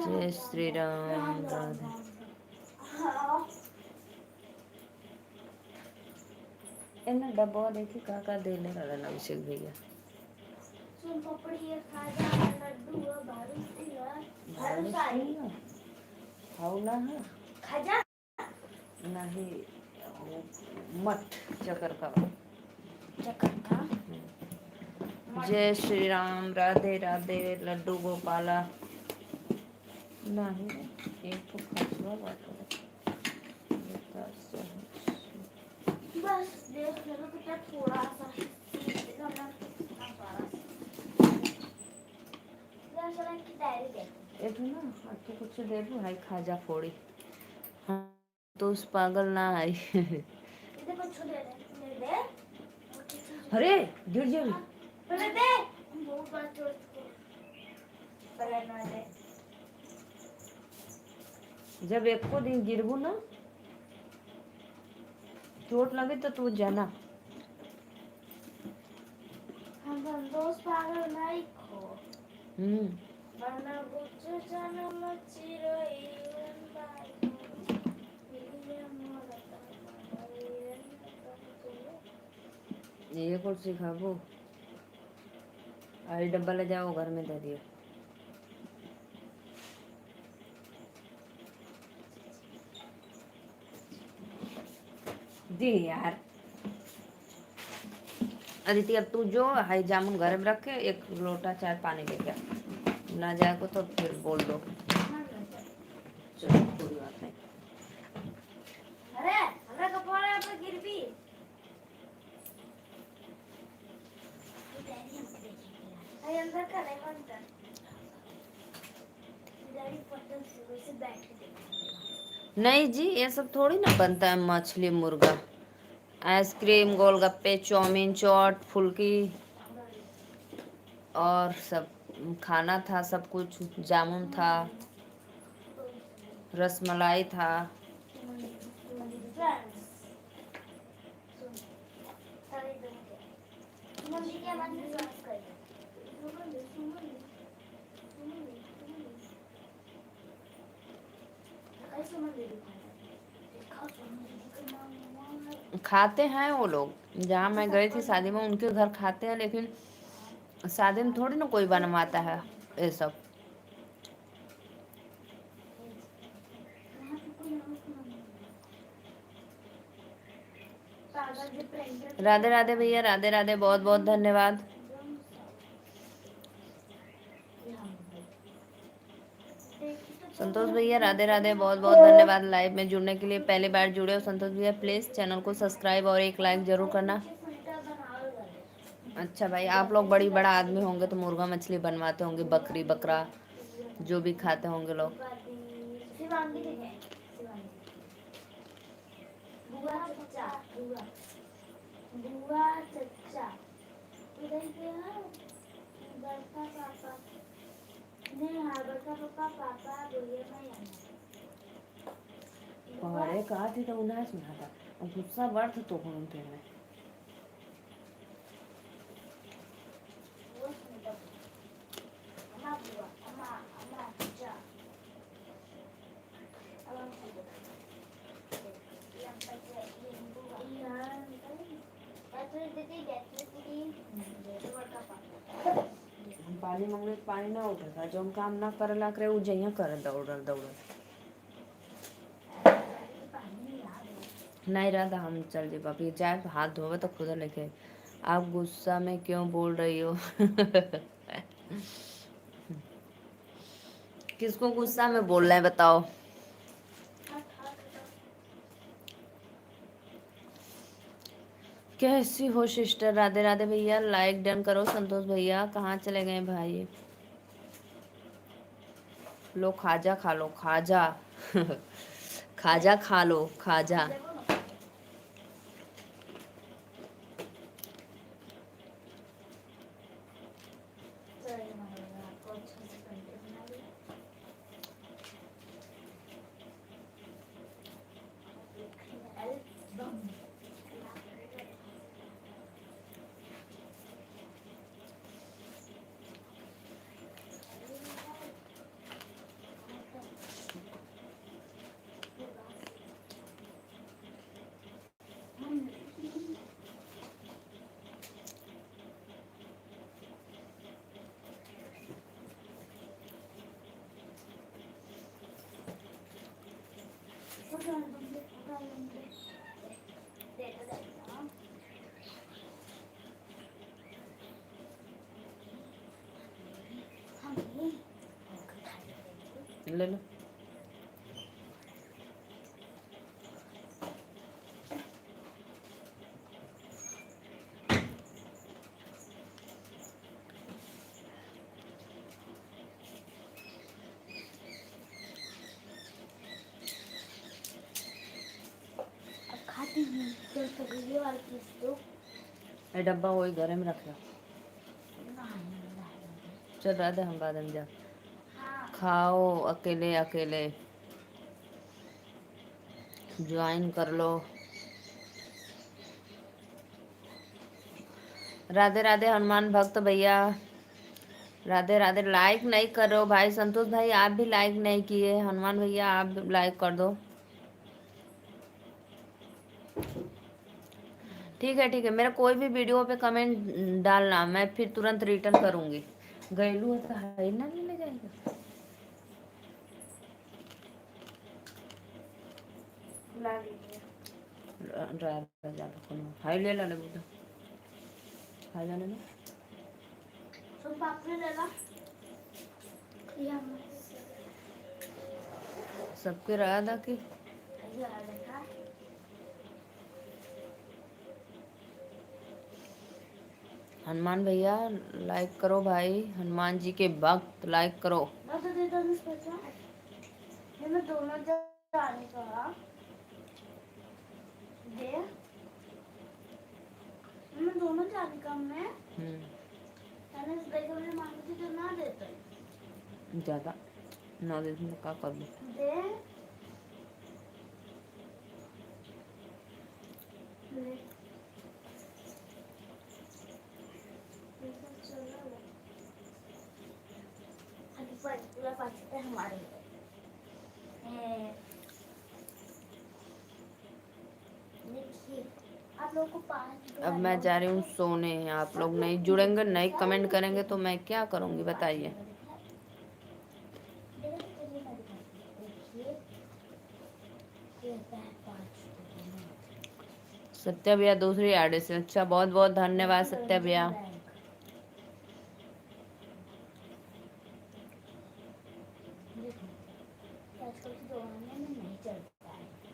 जय श्री राम। राधे। इन्हें डब्बा देखी काका देने वाला ना अभिषेक भैया। हाउला है। नहीं, वो मठ चक्कर का। चक्कर का। जय श्री राम, राधे राधे, लड्डू गोपाला। नहीं, एक तो खसुआ बात है। बस देख लो कितना थोड़ा सा की डायरी देख। एक ना तो कुछ दे दो, हाय खाजा फोड़ी। हाँ, तो उस पागल ना आई। इधर कुछ दे दे। अरे गिर जाएगी। पहले दे। बहुत बार चोट को पहले ना दे। जब एक को दिन गिरबू ना चोट लगे तो तू जाना। हम दोस्त पागल नहीं खो। वरना कुछ जानो मचिरोई वंदाई। ये कुछ सिखाबो। आई डब्बा ले जाओ, घर में दे दियो। दी यार अदिति, अब तू जो हाई जामुन घर में रखे, एक लोटा चाय पानी लेके आ। ना जाए तो फिर बोल दो। चलो कोई बात नहीं। अरे हमरा कपड़ा पे गिर भी। अरे अंदर का नहीं बनता। डैडी पटल से वैसे बैठ के देखो। नहीं जी, ये सब थोड़ी ना बनता है। मछली, मुर्गा, आइसक्रीम, गोलगप्पे, चाउमीन, चाट, फुल्की और सब खाना था। सब कुछ जामुन था, रसमलाई था। खाते हैं वो लोग। जहाँ मैं गई थी शादी में, उनके घर खाते हैं, लेकिन शादी में थोड़ी ना कोई बनवाता है ये सब। राधे राधे भैया, राधे राधे, बहुत बहुत धन्यवाद। संतोष भैया राधे राधे, बहुत बहुत धन्यवाद लाइव में जुड़ने के लिए। पहली बार जुड़े हो संतोष भैया, प्लीज़ चैनल को सब्सक्राइब और एक लाइक जरूर करना। अच्छा भाई, आप लोग बड़ी बड़ा आदमी होंगे तो मुर्गा मछली बनवाते होंगे, बकरी बकरा जो भी खाते होंगे लोग। अरे कहा थी तो उन्हें सुना था, गुस्सा बढ़ तो हूँ फिर मैं। पानी मांगने पानी ना उठा, जो हम काम ना करे ला करे वो जइया कर दौड़ल दौड़ल। नहीं रहा था, हम चल जे बापी जाए तो हाथ धोवे तो खुद लेके। आप गुस्सा में क्यों बोल रही हो? किसको गुस्सा में बोल रहे हैं बताओ? कैसी हो सिस्टर? राधे राधे भैया, लाइक डन करो। संतोष भैया कहाँ चले गए भाई? लो खाजा खा लो, खाजा। खाजा खा लो, खाजा। ले लो। अब खाती हूँ तो ये वाली चीज दो। ये डब्बा वही घर में रख लो। चल राधे हम बाद में जा। हाँ खाओ अकेले अकेले, ज्वाइन कर लो। राधे राधे हनुमान भक्त भैया, राधे राधे। लाइक नहीं कर रहे हो भाई संतोष भाई, आप भी लाइक नहीं किए। हनुमान भैया आप भी लाइक कर दो। ठीक है, मेरा कोई भी वीडियो पे कमेंट डालना, मैं फिर तुरंत रिटर्न करूंगी। गैलू तो है ना, नहीं ले जाएगा। ला लीजिए। हाई ले ला ले बेटा, हाई जाने ना। सुन पापड़ी ले ला। ये हमने सबके रहा था कि ये आ देखा। हनुमान भैया लाइक करो भाई, हनुमान जी के भक्त लाइक करो। मैं तो दे दो इस पैसा। ये मैं दोनों जाने का दे। मैं दोनों जाने का मैं मैंने इस बैग में मांगी थी तो ना देते। ज्यादा ना दे दूँ क्या कर लूँ। दे ले। पूरा पाँच हमारे देखिए आप लोगों को 5 अब मैं जा रही हूँ सोने। आप लोग नहीं जुड़ेंगे, नहीं कमेंट करेंगे तो मैं क्या करूँगी बताइए। सत्या भैया दूसरी आईडी से, अच्छा बहुत बहुत धन्यवाद सत्या भैया।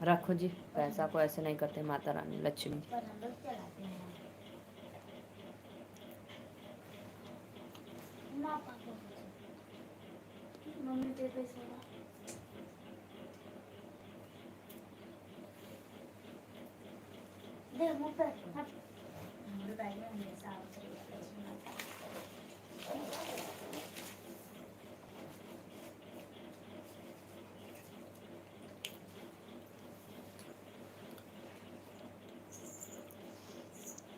रखो जी, पैसा को ऐसे नहीं करते माता रानी लक्ष्मी। मम्मी दे पैसा दे मुँह पे हमारे बैग में हमने साफ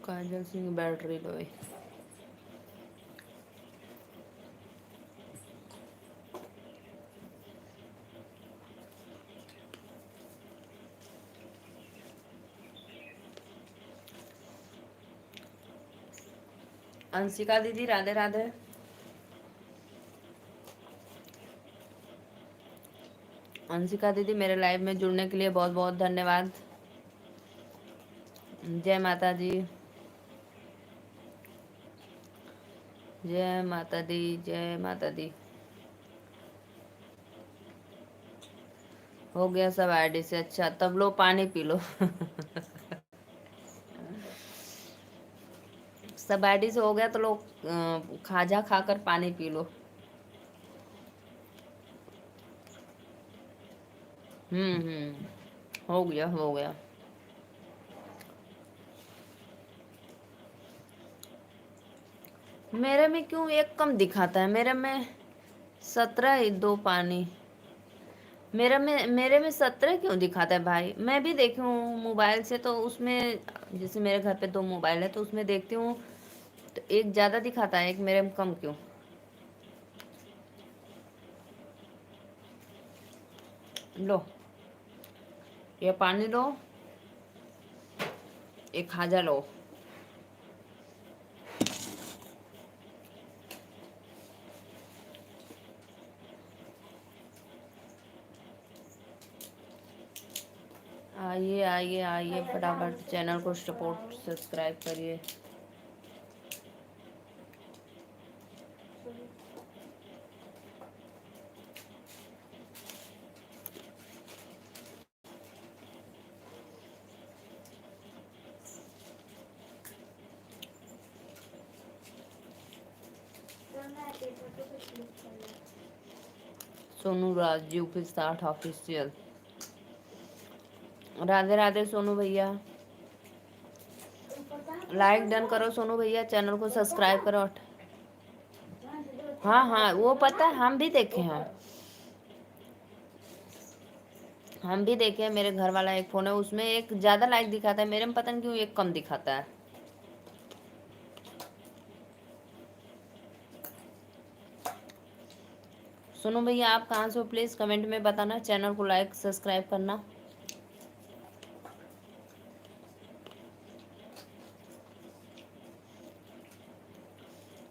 काजल सिंह बैटरी लो। अंशिका दीदी राधे राधे। अंशिका दीदी मेरे लाइव में जुड़ने के लिए बहुत बहुत धन्यवाद। जय माता दी, जय माता दी, जय माता दी। हो गया सब आईडी से। अच्छा तब लो पानी पी लो। सब आईडी से हो गया तो लोग खाजा खाकर पानी पी लो। हो गया हो गया। मेरे में क्यों एक कम दिखाता है? मेरे में 17 ही 2 पानी। मेरे में 17 क्यों दिखाता है भाई? मैं भी देखी हूँ मोबाइल से, तो उसमें जैसे मेरे घर पे 2 मोबाइल है तो उसमें देखती हूँ तो एक ज्यादा दिखाता है, एक मेरे में कम क्यों? लो ये पानी लो, एक खाजा लो। आइए आइए आइए फटाफट चैनल को सपोर्ट सब्सक्राइब करिए। सोनू राजू के साथ ऑफिशियल। राधे राधे सोनू भैया। लाइक डन करो सोनू भैया, चैनल को सब्सक्राइब करो। हाँ हाँ वो पता है, हम भी देखे हैं, हम भी देखे हैं। मेरे घर वाला एक फ़ोन है, उसमें एक ज़्यादा लाइक दिखाता है, मेरे में पता नहीं क्यों एक कम दिखाता है। सुनो भैया आप कहाँ से हो प्लीज़ कमेंट में बताना, चैनल को लाइक सब्सक्राइब करना।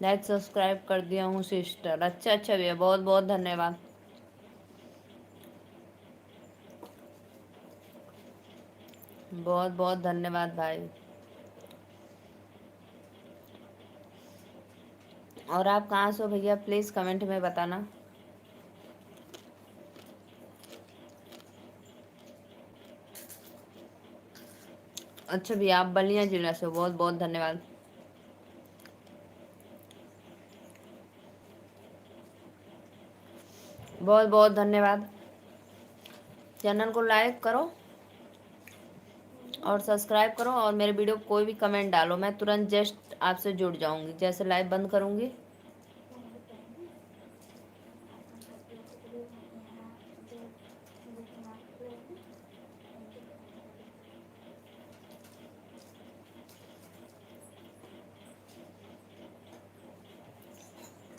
लाइक सब्सक्राइब कर दिया हूँ सिस्टर। अच्छा अच्छा भैया, बहुत बहुत धन्यवाद। बहुत बहुत धन्यवाद भाई। और आप कहाँ से हो भैया प्लीज़ कमेंट में बताना। अच्छा भैया आप बलिया जिला से हो, बहुत बहुत धन्यवाद। बहुत बहुत धन्यवाद। चैनल को लाइक करो और सब्सक्राइब करो, और मेरे वीडियो को कोई भी कमेंट डालो, मैं तुरंत जस्ट आपसे जुड़ जाऊंगी जैसे लाइव बंद करूंगी।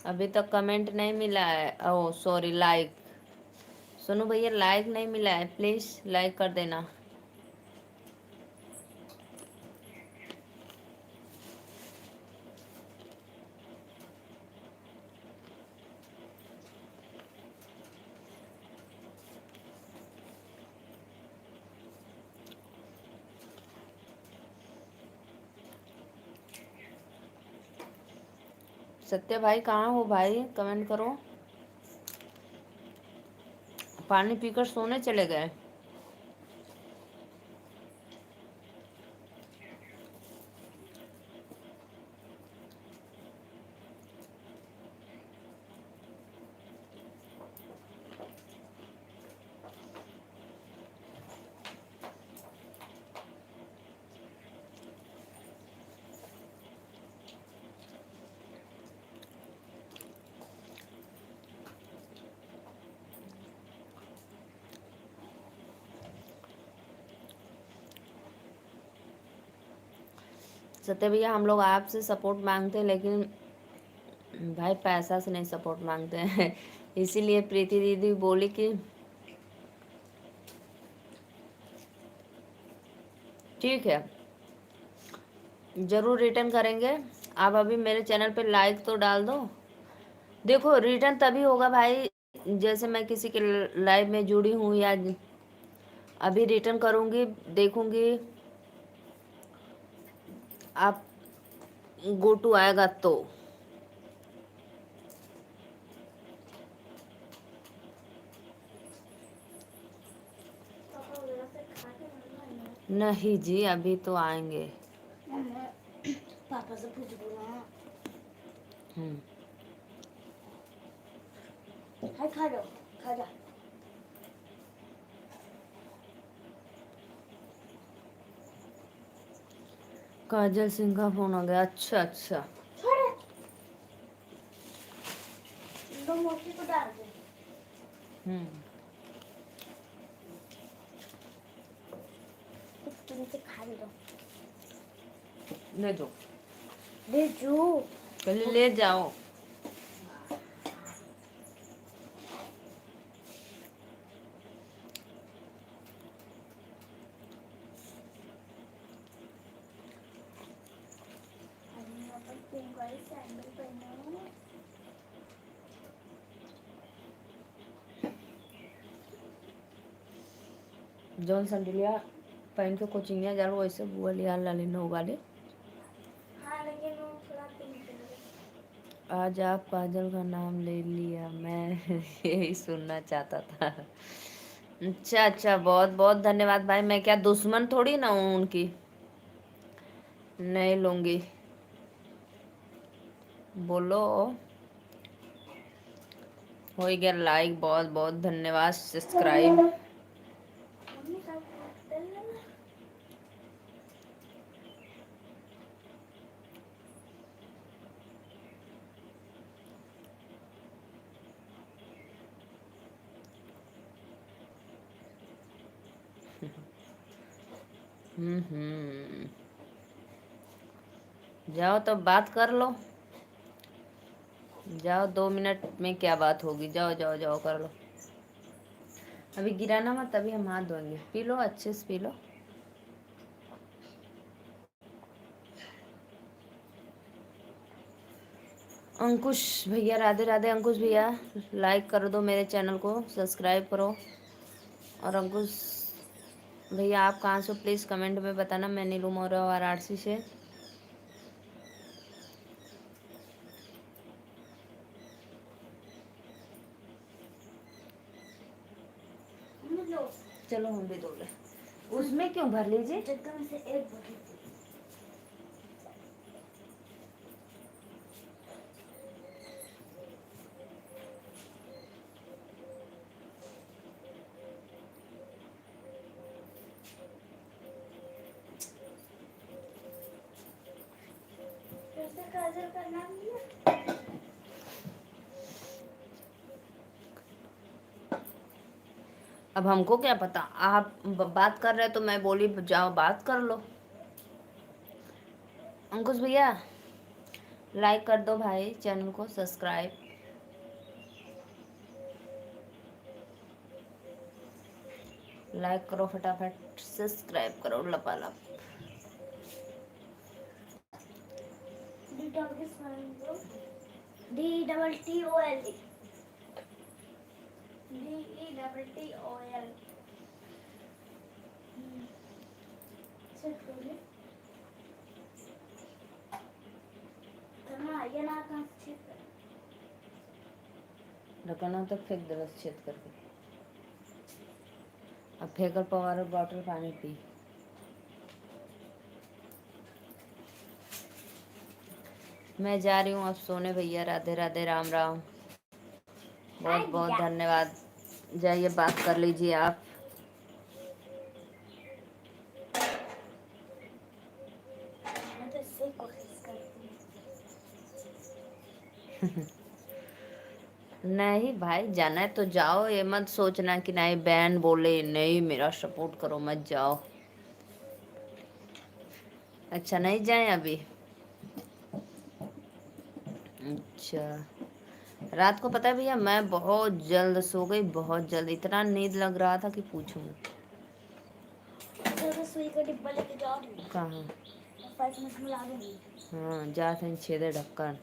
अभी तक कमेंट नहीं मिला है, ओह सॉरी लाइक। सुनो भैया लाइक नहीं मिला है, प्लीज़ लाइक कर देना। सत्य भाई कहाँ हो भाई, कमेंट करो। पानी पीकर सोने चले गए। सत्य भैया हम लोग आपसे सपोर्ट मांगते हैं, लेकिन भाई पैसा से नहीं सपोर्ट मांगते हैं। इसीलिए प्रीति दीदी बोली कि ठीक है ज़रूर रिटर्न करेंगे। आप अभी मेरे चैनल पे लाइक तो डाल दो। देखो रिटर्न तभी होगा भाई जैसे मैं किसी के लाइव में जुड़ी हूँ, या अभी रिटर्न करूँगी, देखूँगी आप गो टू आएगा तो। नहीं जी अभी तो आएंगे। पापा से पूछ बोला। हाय खा लो, खा जा। काजल सिंह का फोन आ गया। अच्छा अच्छा दो मोटी को डाल दे। तुम से खा लो। ले दो, ले जो पहले ले जाओ। सैंडल पहनो। जौन संडिलिया पहन के कोचिंगिया जा वैसे बुआ लिया लालिन होगा ले। हाँ लेकिन वो थोड़ा पिंक। आज आप काजल का नाम ले लिया, मैं यही सुनना चाहता था। अच्छा अच्छा बहुत बहुत धन्यवाद भाई, मैं क्या दुश्मन थोड़ी ना हूँ उनकी, नहीं लूँगी। बोलो हो गया लाइक, बहुत बहुत धन्यवाद। सब्सक्राइब। मम्मी का तेल लेना। जाओ तो बात कर लो। जाओ, 2 मिनट में क्या बात होगी। जाओ जाओ जाओ कर लो। अभी गिराना मत, तभी हम हाथ धोएंगे। पी लो, अच्छे से पी लो। अंकुश भैया राधे राधे। अंकुश भैया लाइक कर दो मेरे चैनल को, सब्सक्राइब करो। और अंकुश भैया आप कहाँ से, प्लीज़ कमेंट में बताना। मैं नीलू मौर्य वाराणसी से। मम्मी लो। चलो हम भी धो ले। उसमें क्यों भर लीजिए। जग्गा में से एक बोतल। कैसे काजल करना है? अब हमको क्या पता, आप बात कर रहे हो तो मैं बोली जाओ बात कर लो। अंकुश भैया लाइक कर दो भाई, चैनल को सब्सक्राइब। लाइक करो फटाफट, सब्सक्राइब करो लपालप। DEETTOL DEETTOL सेट कर ले। करना ये ना कहाँ से छेद कर। ढक्कना तो फेंक दे बस छेद करके। अब फेंकर पवार बॉटल पानी पी। मैं जा रही हूँ अब सोने भैया। राधे राधे, राम राम। बहुत बहुत धन्यवाद। जाइए बात कर लीजिए आप। मैं तो इससे कोशिश करती हूँ। नहीं भाई, जाना है तो जाओ। ये मत सोचना कि नहीं बहन बोले नहीं मेरा सपोर्ट करो, मत जाओ। अच्छा नहीं जाए अभी। अच्छा, रात को पता है भैया मैं बहुत जल्द सो गई, बहुत जल्द। इतना नींद लग रहा था कि पूछूं मत। तो सुई का डिब्बा लेके जा रही हूँ। कहाँ? 5 मिनट में ला दूंगी। हाँ जा, थे छेदे ढक्कन।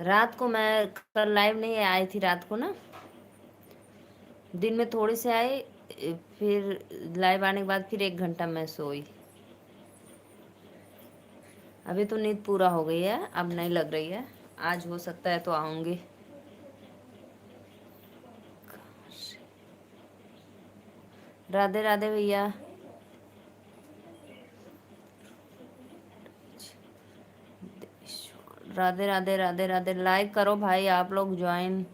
रात को मैं कल लाइव नहीं आई थी, रात को ना दिन में थोड़ी से आई, फिर लाइव आने के बाद फिर 1 घंटा मैं सोई। अभी तो नींद पूरा हो गई है, अब नहीं लग रही है। आज हो सकता है तो आऊंगी। राधे राधे भैया। राधे राधे राधे राधे। लाइक करो भाई आप लोग, ज्वाइन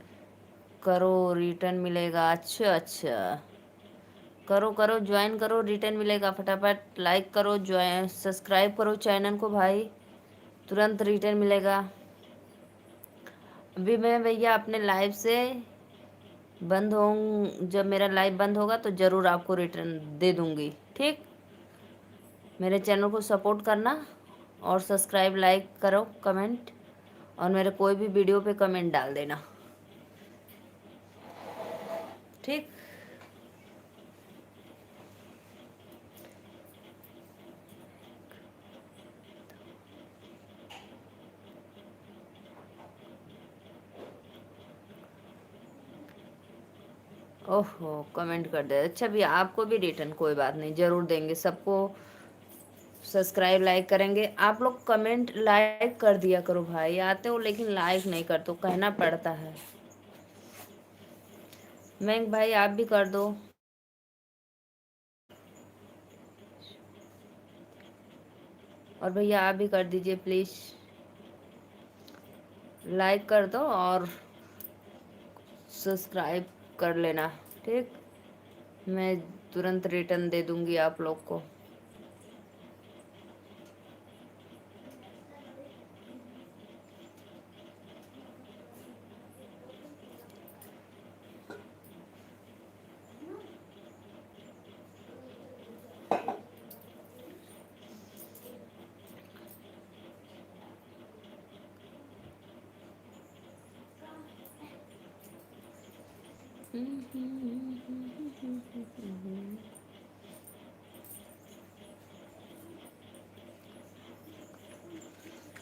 करो रिटर्न मिलेगा। अच्छा अच्छा, करो करो ज्वाइन करो, रिटर्न मिलेगा। फटाफट लाइक करो, ज्वाइन सब्सक्राइब करो चैनल को भाई, तुरंत रिटर्न मिलेगा। अभी मैं भैया अपने लाइव से बंद हो, जब मेरा लाइव बंद होगा तो ज़रूर आपको रिटर्न दे दूँगी। ठीक, मेरे चैनल को सपोर्ट करना और सब्सक्राइब, लाइक करो, कमेंट, और मेरे कोई भी वीडियो पे कमेंट डाल देना। ठीक, ओहो कमेंट कर दे। अच्छा भी आपको भी रिटर्न कोई बात नहीं, ज़रूर देंगे सबको। सब्सक्राइब लाइक करेंगे आप लोग। कमेंट लाइक कर दिया करो भाई, आते हो लेकिन लाइक नहीं करते हो, कहना पड़ता है। मैं भाई आप भी कर दो। और भैया आप भी कर दीजिए प्लीज़। लाइक कर दो और सब्सक्राइब कर लेना, ठीक। मैं तुरंत रिटर्न दे दूंगी आप लोग को।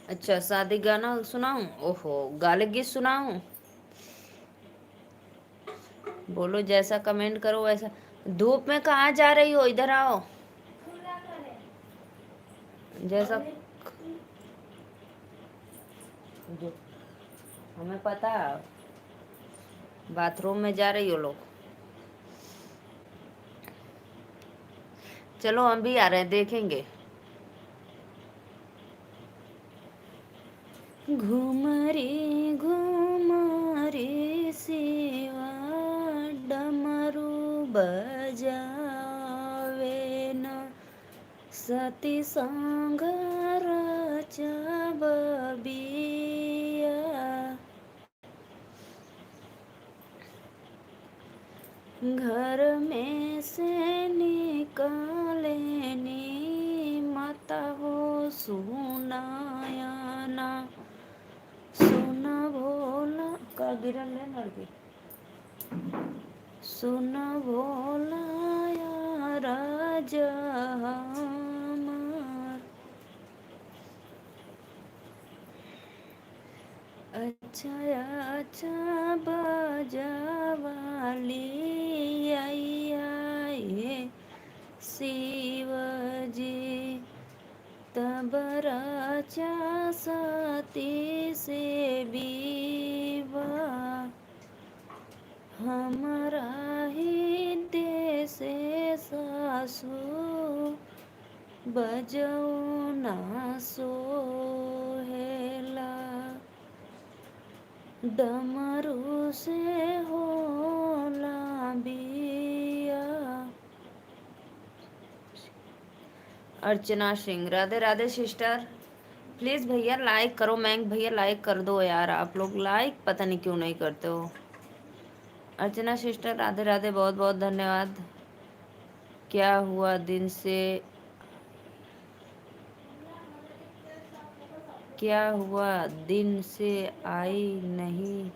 अच्छा, शादी गाना सुनाऊं? ओहो, गाले गीत सुनाऊं? बोलो, जैसा कमेंट करो वैसा। धूप में कहाँ जा रही हो, इधर आओ। जैसा जो हमें पता है, बाथरूम में जा रही हो लोग। चलो हम भी आ रहे हैं, देखेंगे। घुमरी घुमरी शिवा डमरू बजावे न, सती संग बबिया। घर में से निकाले नी, माता हो सुनाया ना। सुना भोला का गिरल है लड़की। सुन भोला या राजा हमार। अच्छा अच्छा बजावाली आई आए शिवजी, तब राजा सती से विवाह। हमारा ही देश सासू, बजऊ ना सोहेला। डमरू से होला बिया। अर्चना सिंह, राधे राधे सिस्टर। प्लीज भैया लाइक करो, मैंग भैया लाइक कर दो यार। आप लोग लाइक पता नहीं क्यों नहीं करते हो। अर्चना सिस्टर, राधे राधे, बहुत बहुत धन्यवाद। क्या हुआ दिन से, क्या हुआ दिन से आई नहीं?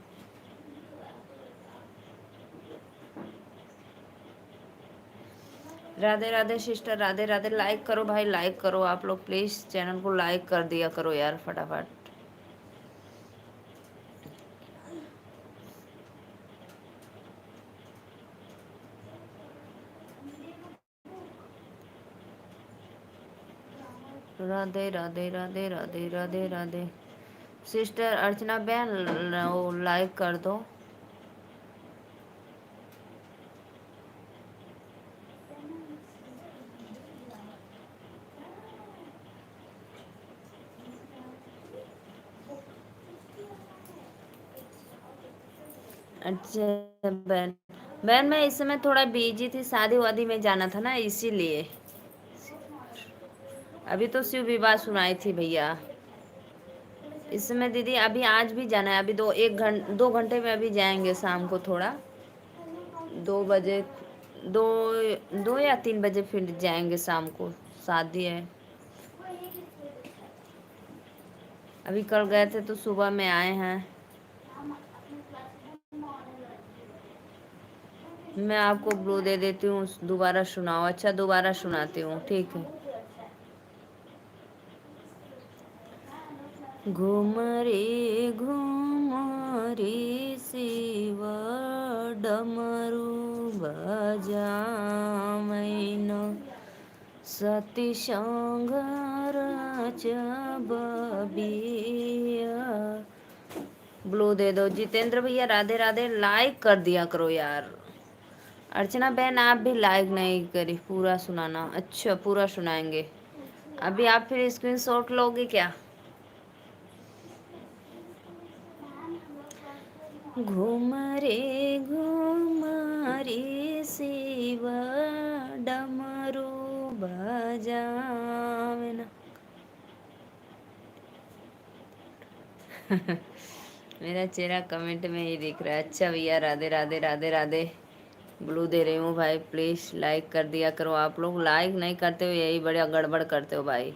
राधे राधे सिस्टर, राधे राधे। लाइक करो भाई, लाइक करो आप लोग, प्लीज चैनल को लाइक कर दिया करो यार फटाफट। राधे राधे राधे राधे राधे राधे। सिस्टर अर्चना बहन लाइक कर दो। अच्छा बहन, बहन मैं इस समय थोड़ा बिजी थी, शादी वादी में जाना था ना, इसीलिए। अभी तो शिव विवाह सुनाई थी भैया। इस समय दीदी अभी आज भी जाना है, अभी 2 घंटे में अभी जाएंगे शाम को, थोड़ा 2 बजे, 2 या 3 बजे फिर जाएंगे शाम को। शादी है। अभी कल गए थे तो सुबह में आए हैं। मैं आपको ब्लू दे देती हूँ, दोबारा सुनाओ। अच्छा दोबारा सुनाती हूँ, ठीक है। घुमरी घुमरी शिव डमरू बजामैन, सती संग बबिया। ब्लू दे दो जितेंद्र भैया, राधे राधे। लाइक कर दिया करो यार। अर्चना बहन आप भी लाइक नहीं करी, पूरा सुनाना। अच्छा पूरा सुनाएंगे। अभी आप फिर स्क्रीनशॉट लोगे क्या? घूम रे घूम रे शिव डमरू बजावेना। मेरा चेहरा कमेंट में ही दिख रहा है। अच्छा भैया, राधे राधे राधे राधे। ब्लू दे रही हूँ भाई, प्लीज लाइक कर दिया करो। आप लोग लाइक नहीं करते हो, यही बड़ा गड़बड़ करते हो भाई।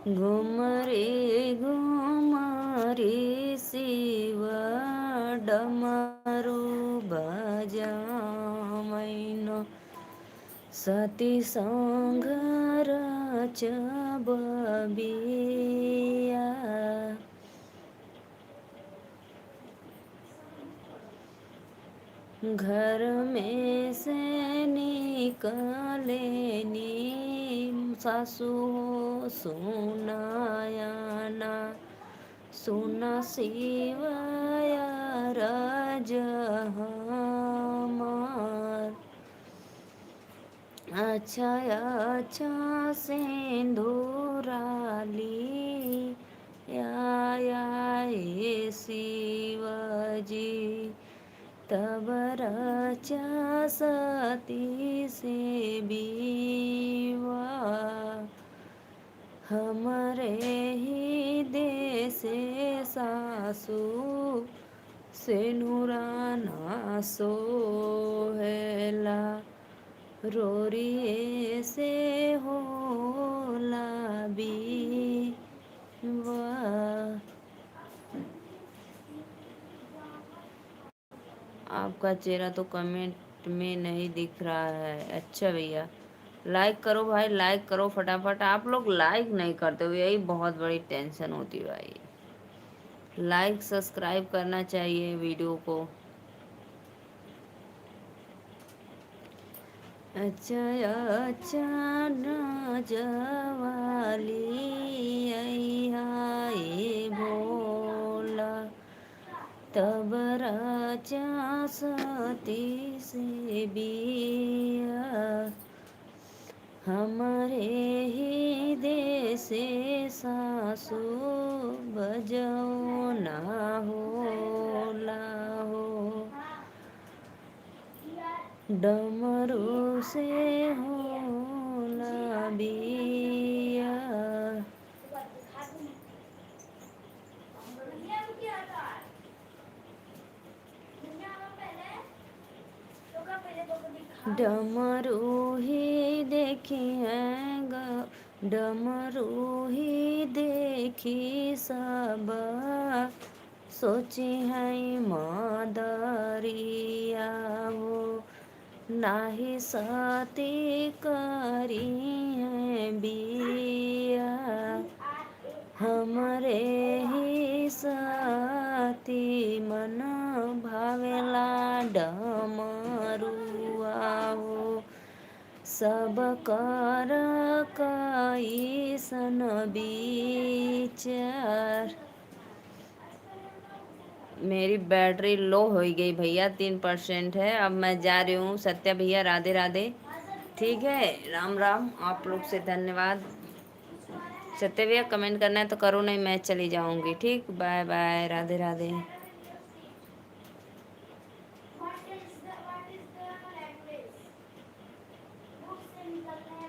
घूम रे शिव डमरू बजामैन। सती संघरच बबिया। घर में से निकले नी सासू हो सुनायाना। सुना शिवाया राज हमार। अच्छा अच्छा सिंधुराली या शिवजी। तब रचा सती से बीवा। हमरे ही देश सासू से नूराना सोहेला। रोरिए से होला बीवा। आपका चेहरा तो कमेंट में नहीं दिख रहा है। अच्छा भैया, लाइक करो भाई, लाइक करो फटाफट। आप लोग लाइक नहीं करते हो, यही बहुत बड़ी टेंशन होती है भाई। लाइक सब्सक्राइब करना चाहिए वीडियो को। अच्छा अच्छा नजवाली आई भोला। तब राजा सती से बिया। हमारे ही देश सासू बजाओ ना होला हो। डमरू से होला बिया। डमरू ही देखी है डमरू ही देखी सब। सोची है मादरिया हो। नाही सती करी है बिया। हमरे ही सती मन भावेला डमरुआ हो। सब कर कैसन विचार। मेरी बैटरी लो हो गई भैया, 3% है। अब मैं जा रही हूँ। सत्या भैया राधे राधे। ठीक है, राम राम। आप लोग से धन्यवाद। सत्या भैया कमेंट करना है तो करो, नहीं मैं चली जाऊंगी। ठीक, bye bye, Radhe Radhe. What is the language? Books से निकलने